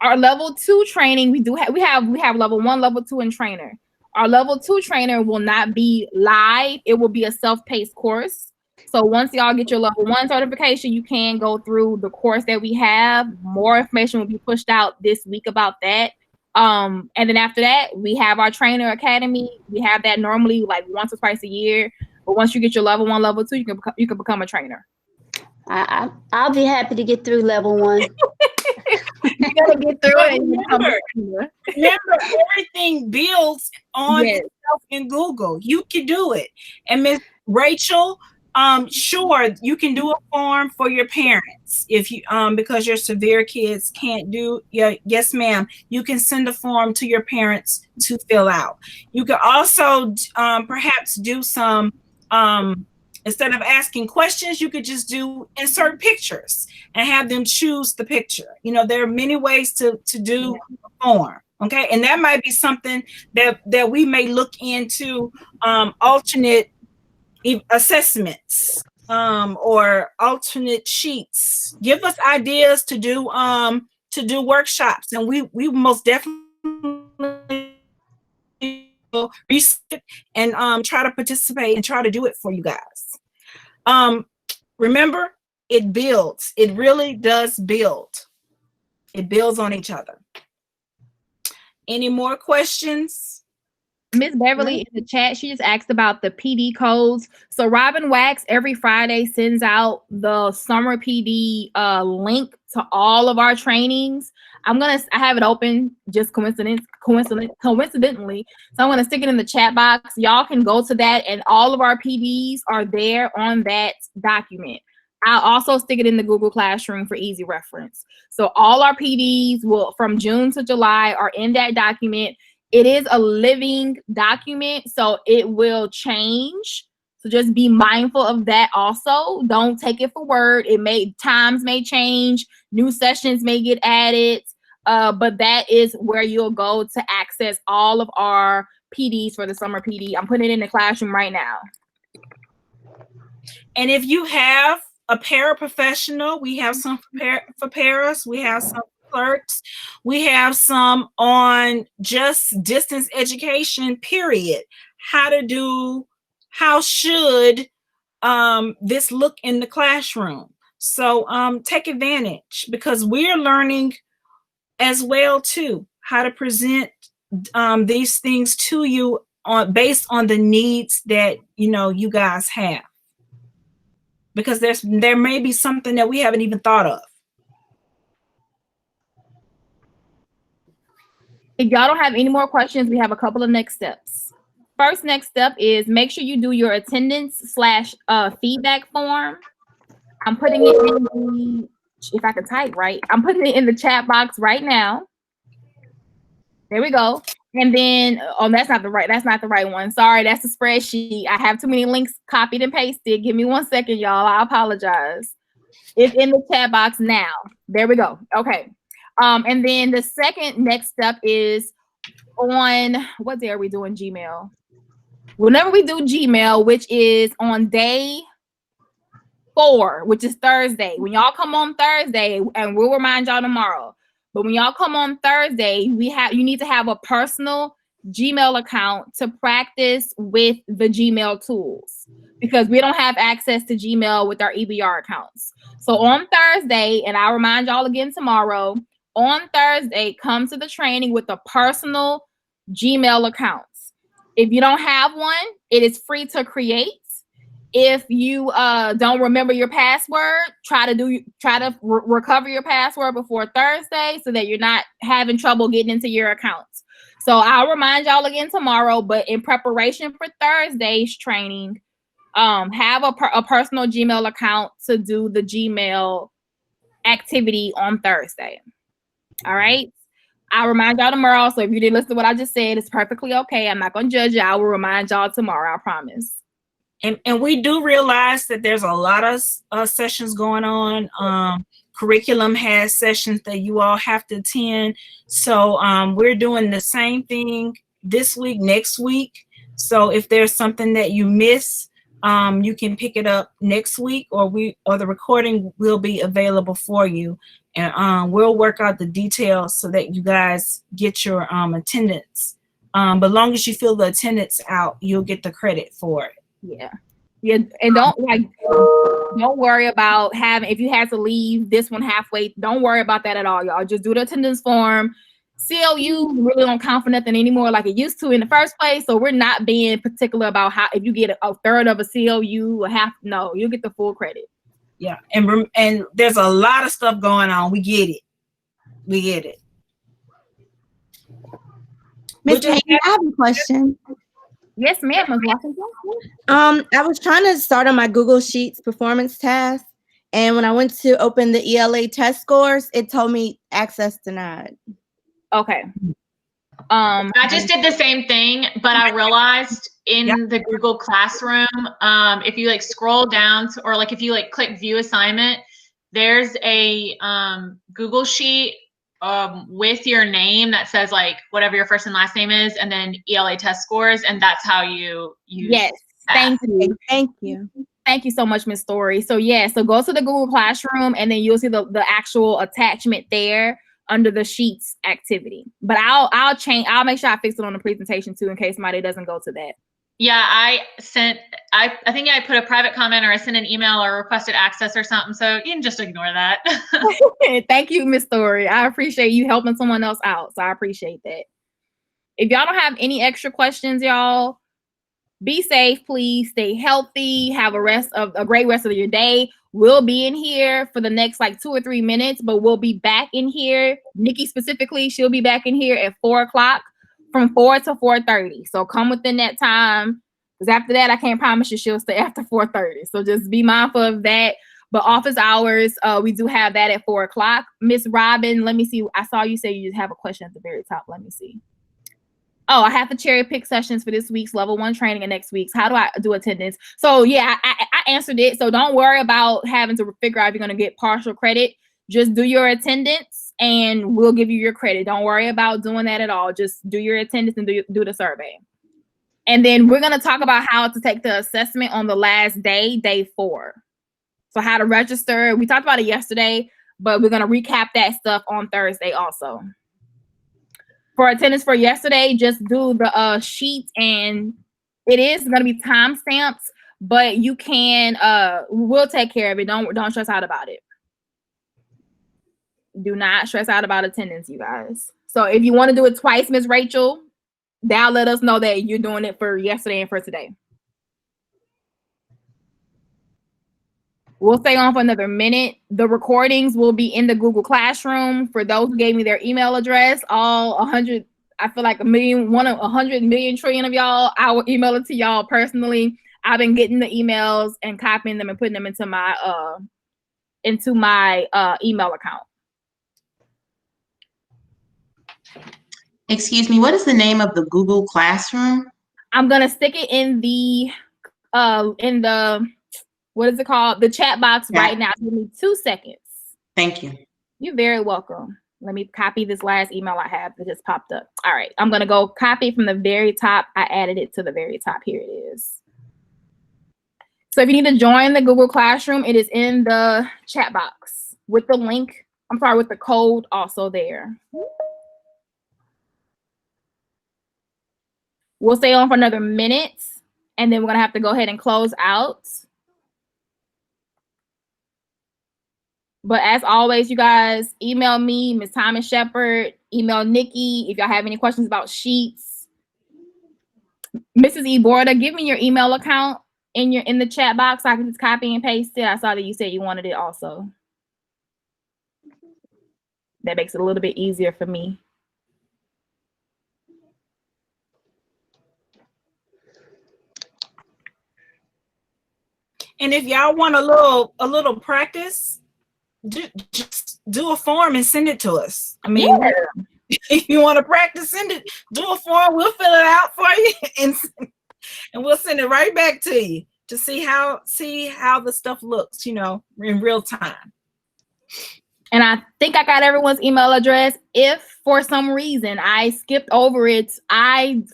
Our level 2 training, we have level 1, level 2, and trainer. Our level 2 trainer will not be live. It will be a self-paced course. So once y'all get your level 1 certification, you can go through the course that we have. More information will be pushed out this week about that. And then after that, we have our trainer academy. We have that normally like once or twice a year. But once you get your level 1, level 2, you can become a trainer. I'll be happy to get through level 1. You gotta get through it. Remember, everything builds on itself in Google. You can do it. And Miss Rachel, sure, you can do a form for your parents if you because your severe kids can't do. Yes, ma'am. You can send a form to your parents to fill out. You can also perhaps do some. Instead of asking questions, you could just do insert pictures and have them choose the picture. There are many ways to do a form. Okay. And that might be something that we may look into alternate assessments. or alternate sheets. Give us ideas to do workshops, and we most definitely will research and try to participate and try to do it for you guys. Remember, it builds. It really does build. It builds on each other. Any more questions? Miss Beverly in the chat, she just asked about the PD codes. So Robin Wax every Friday sends out the summer PD link to all of our trainings. I have it open just coincidentally. So I'm gonna stick it in the chat box. Y'all can go to that, and all of our PDs are there on that document. I'll also stick it in the Google Classroom for easy reference. So all our PDs will from June to July are in that document. It is a living document, so it will change. So just be mindful of that also. Don't take it for word. Times may change, new sessions may get added, but that is where you'll go to access all of our PDs for the summer PD. I'm putting it in the classroom right now. And if you have a paraprofessional, we have some for paras, we have some clerks, we have some on just distance education, period. How should this look in the classroom? So take advantage, because we're learning as well too, how to present these things to you based on the needs that you guys have. Because there may be something that we haven't even thought of. If y'all don't have any more questions, we have a couple of next steps. First next step is make sure you do your attendance / feedback form. I'm putting it in the, if I can type right, I'm putting it in the chat box right now. There we go. And then, that's not the right one. Sorry, that's the spreadsheet. I have too many links copied and pasted. Give me 1 second, y'all. I apologize. It's in the chat box now. There we go. Okay. And then the second next step is on, what day are we doing Gmail? Whenever we do Gmail, which is on day 4, which is Thursday. When y'all come on Thursday, and we'll remind y'all tomorrow, but when y'all come on Thursday, you need to have a personal Gmail account to practice with the Gmail tools, because we don't have access to Gmail with our EBR accounts. So on Thursday, and I'll remind y'all again tomorrow, on Thursday, come to the training with a personal Gmail account. If you don't have one, it is free to create. If you don't remember your password, try to recover your password before Thursday so that you're not having trouble getting into your accounts. So I'll remind y'all again tomorrow, but in preparation for Thursday's training, have a personal Gmail account to do the Gmail activity on Thursday. All right. I'll remind y'all tomorrow. So if you didn't listen to what I just said, it's perfectly okay. I'm not going to judge you. I will remind y'all tomorrow. I promise. And we do realize that there's a lot of sessions going on. Curriculum has sessions that you all have to attend. So we're doing the same thing this week, next week. So if there's something that you miss, you can pick it up next week, or the recording will be available for you. And we'll work out the details so that you guys get your attendance. But long as you fill the attendance out, you'll get the credit for it. Yeah, and don't worry about if you had to leave this one halfway. Don't worry about that at all, y'all. Just do the attendance form. CLU really don't count for nothing anymore like it used to in the first place. So we're not being particular about if you get a third of a CLU or half. No, you'll get the full credit. Yeah, and there's a lot of stuff going on. We get it. Miss Payne, I have a question. Yes, ma'am. I was trying to start on my Google Sheets performance task, and when I went to open the ELA test scores, it told me access denied. Okay. I just did the same thing, but I realized in the Google Classroom, if you scroll down or if you click view assignment, there's a Google Sheet with your name that says whatever your first and last name is, and then ELA test scores, and that's how you use Yes, that. Thank you. Thank you so much, Ms. Story. So yeah, so go to the Google Classroom and then you'll see the actual attachment there under the Sheets activity. But I'll make sure I fix it on the presentation too in case somebody doesn't go to that. Yeah, I think I put a private comment or I sent an email or requested access or something. So you can just ignore that. Thank you, Ms. Story. I appreciate you helping someone else out. So I appreciate that. If y'all don't have any extra questions, y'all, be safe, please. Stay healthy. Have a great rest of your day. We'll be in here for the next like 2 or 3 minutes, but we'll be back in here. Nikki specifically, she'll be back in here at 4 o'clock from 4 to 4:30. So come within that time. Because after that, I can't promise you she'll stay after 4:30. So just be mindful of that. But office hours, we do have that at 4 o'clock. Miss Robin, let me see. I saw you say you have a question at the very top. Let me see. Oh, I have to cherry pick sessions for this week's level 1 training and next week's. How do I do attendance? So yeah, I answered it. So don't worry about having to figure out if you're going to get partial credit. Just do your attendance and we'll give you your credit. Don't worry about doing that at all. Just do your attendance and do the survey. And then we're going to talk about how to take the assessment on the last day, day 4. So how to register. We talked about it yesterday, but we're going to recap that stuff on Thursday also. For attendance for yesterday, just do the sheet, and it is going to be time stamps, but you can we'll take care of it. Don't stress out about it. Do not stress out about attendance, you guys. So if you want to do it twice, Ms. Rachel, that'll let us know that you're doing it for yesterday and for today. We'll stay on for another minute. The recordings will be in the Google Classroom. For those who gave me their email address, all 100, I feel like 100 million trillion of y'all, I will email it to y'all personally. I've been getting the emails and copying them and putting them into my email account. Excuse me, what is the name of the Google Classroom? I'm gonna stick it in the what is it called? The chat box right now. Give me 2 seconds. Thank you. You're very welcome. Let me copy this last email I have that just popped up. All right, I'm gonna go copy from the very top. I added it to the very top. Here it is. So if you need to join the Google Classroom, it is in the chat box with the link. I'm sorry, with the code also there. We'll stay on for another minute, and then we're gonna have to go ahead and close out. But as always, you guys, email me, Ms. Thomas Shepherd, email Nikki if y'all have any questions about sheets. Mrs. Eborda, give me your email account in the chat box so I can just copy and paste it. I saw that you said you wanted it also. That makes it a little bit easier for me. And if y'all want a little practice, just do a form and send it to us. I mean, yeah. If you want to practice, send it. Do a form. We'll fill it out for you, and we'll send it right back to you to see how the stuff looks, you know, in real time. And I think I got everyone's email address. If for some reason I skipped over it,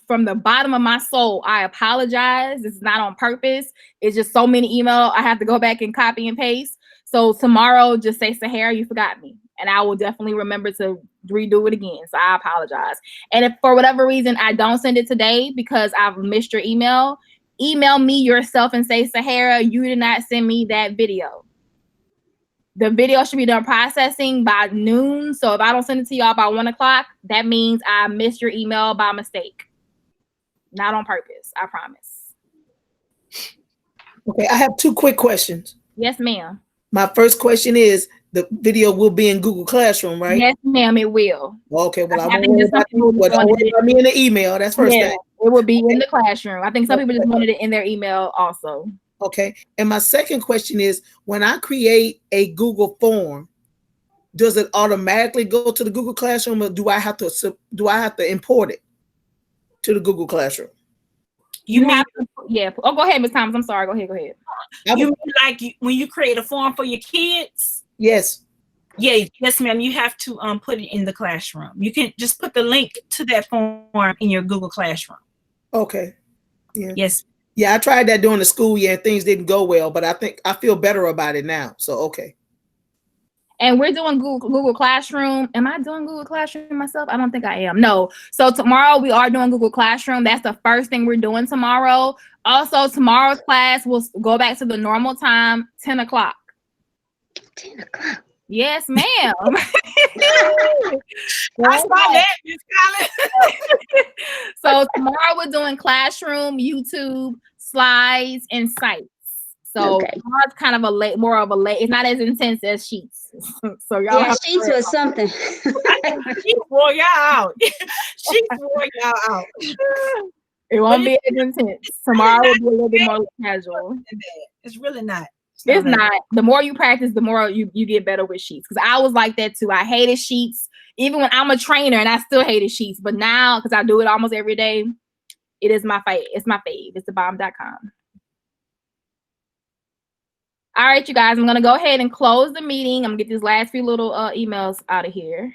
from the bottom of my soul, I apologize. It's not on purpose. It's just so many emails. I have to go back and copy and paste. So tomorrow, just say, Sahara, you forgot me. And I will definitely remember to redo it again. So I apologize. And if for whatever reason I don't send it today because I've missed your email me yourself and say, Sahara, you did not send me that video. The video should be done processing by noon. So if I don't send it to y'all by 1 o'clock, that means I missed your email by mistake. Not on purpose, I promise. Okay, I have 2 quick questions. Yes, ma'am. My first question is, the video will be in Google Classroom, right? Yes, ma'am, it will. Okay, well, I won't worry about me in the email. That's first thing. It will be in the classroom. I think some people just wanted it in their email also. Okay, and my second question is, when I create a Google form, does it automatically go to the Google Classroom, or do I have to import it to the Google Classroom? You have to, yeah. Oh, go ahead, Ms. Thomas. I'm sorry. Go ahead. You mean like when you create a form for your kids? Yes. Yeah, yes, ma'am. You have to put it in the classroom. You can just put the link to that form in your Google Classroom. Okay. Yeah. Yes. Yeah, I tried that during the school year and things didn't go well, but I think I feel better about it now. So, okay. And we're doing Google Classroom. Am I doing Google Classroom myself? I don't think I am. No. So tomorrow we are doing Google Classroom. That's the first thing we're doing tomorrow. Also, tomorrow's class will go back to the normal time, 10 o'clock. 10 o'clock. Yes, ma'am. I saw that, Miss Collins. So tomorrow we're doing Classroom, YouTube, slides, and sites. So it's kind of more of a late. It's not as intense as Sheets. So y'all. Yeah, Sheets was something. Sheets wore y'all out. Sheets wore y'all out. It won't be as intense. Tomorrow will be a little bit more casual. It's really not. It's not. The more you practice, the more you get better with Sheets. Because I was like that too. I hated Sheets. Even when I'm a trainer, and I still hated Sheets. But now, because I do it almost every day, it is my fave. It's my fave. It's thebomb.com. All right, you guys, I'm going to go ahead and close the meeting. I'm going to get these last few little emails out of here.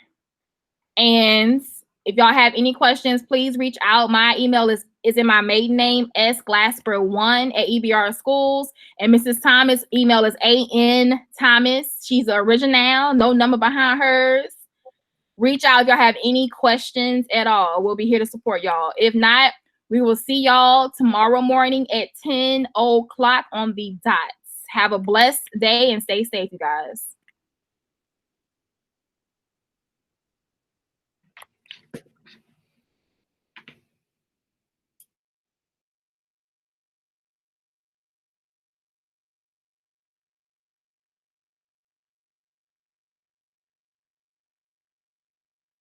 And if y'all have any questions, please reach out. My email is in my maiden name, sglasper1@EBR Schools. And Mrs. Thomas' email is AN Thomas. She's the original, no number behind hers. Reach out if y'all have any questions at all. We'll be here to support y'all. If not, we will see y'all tomorrow morning at 10 o'clock on the dot. Have a blessed day and stay safe, you guys.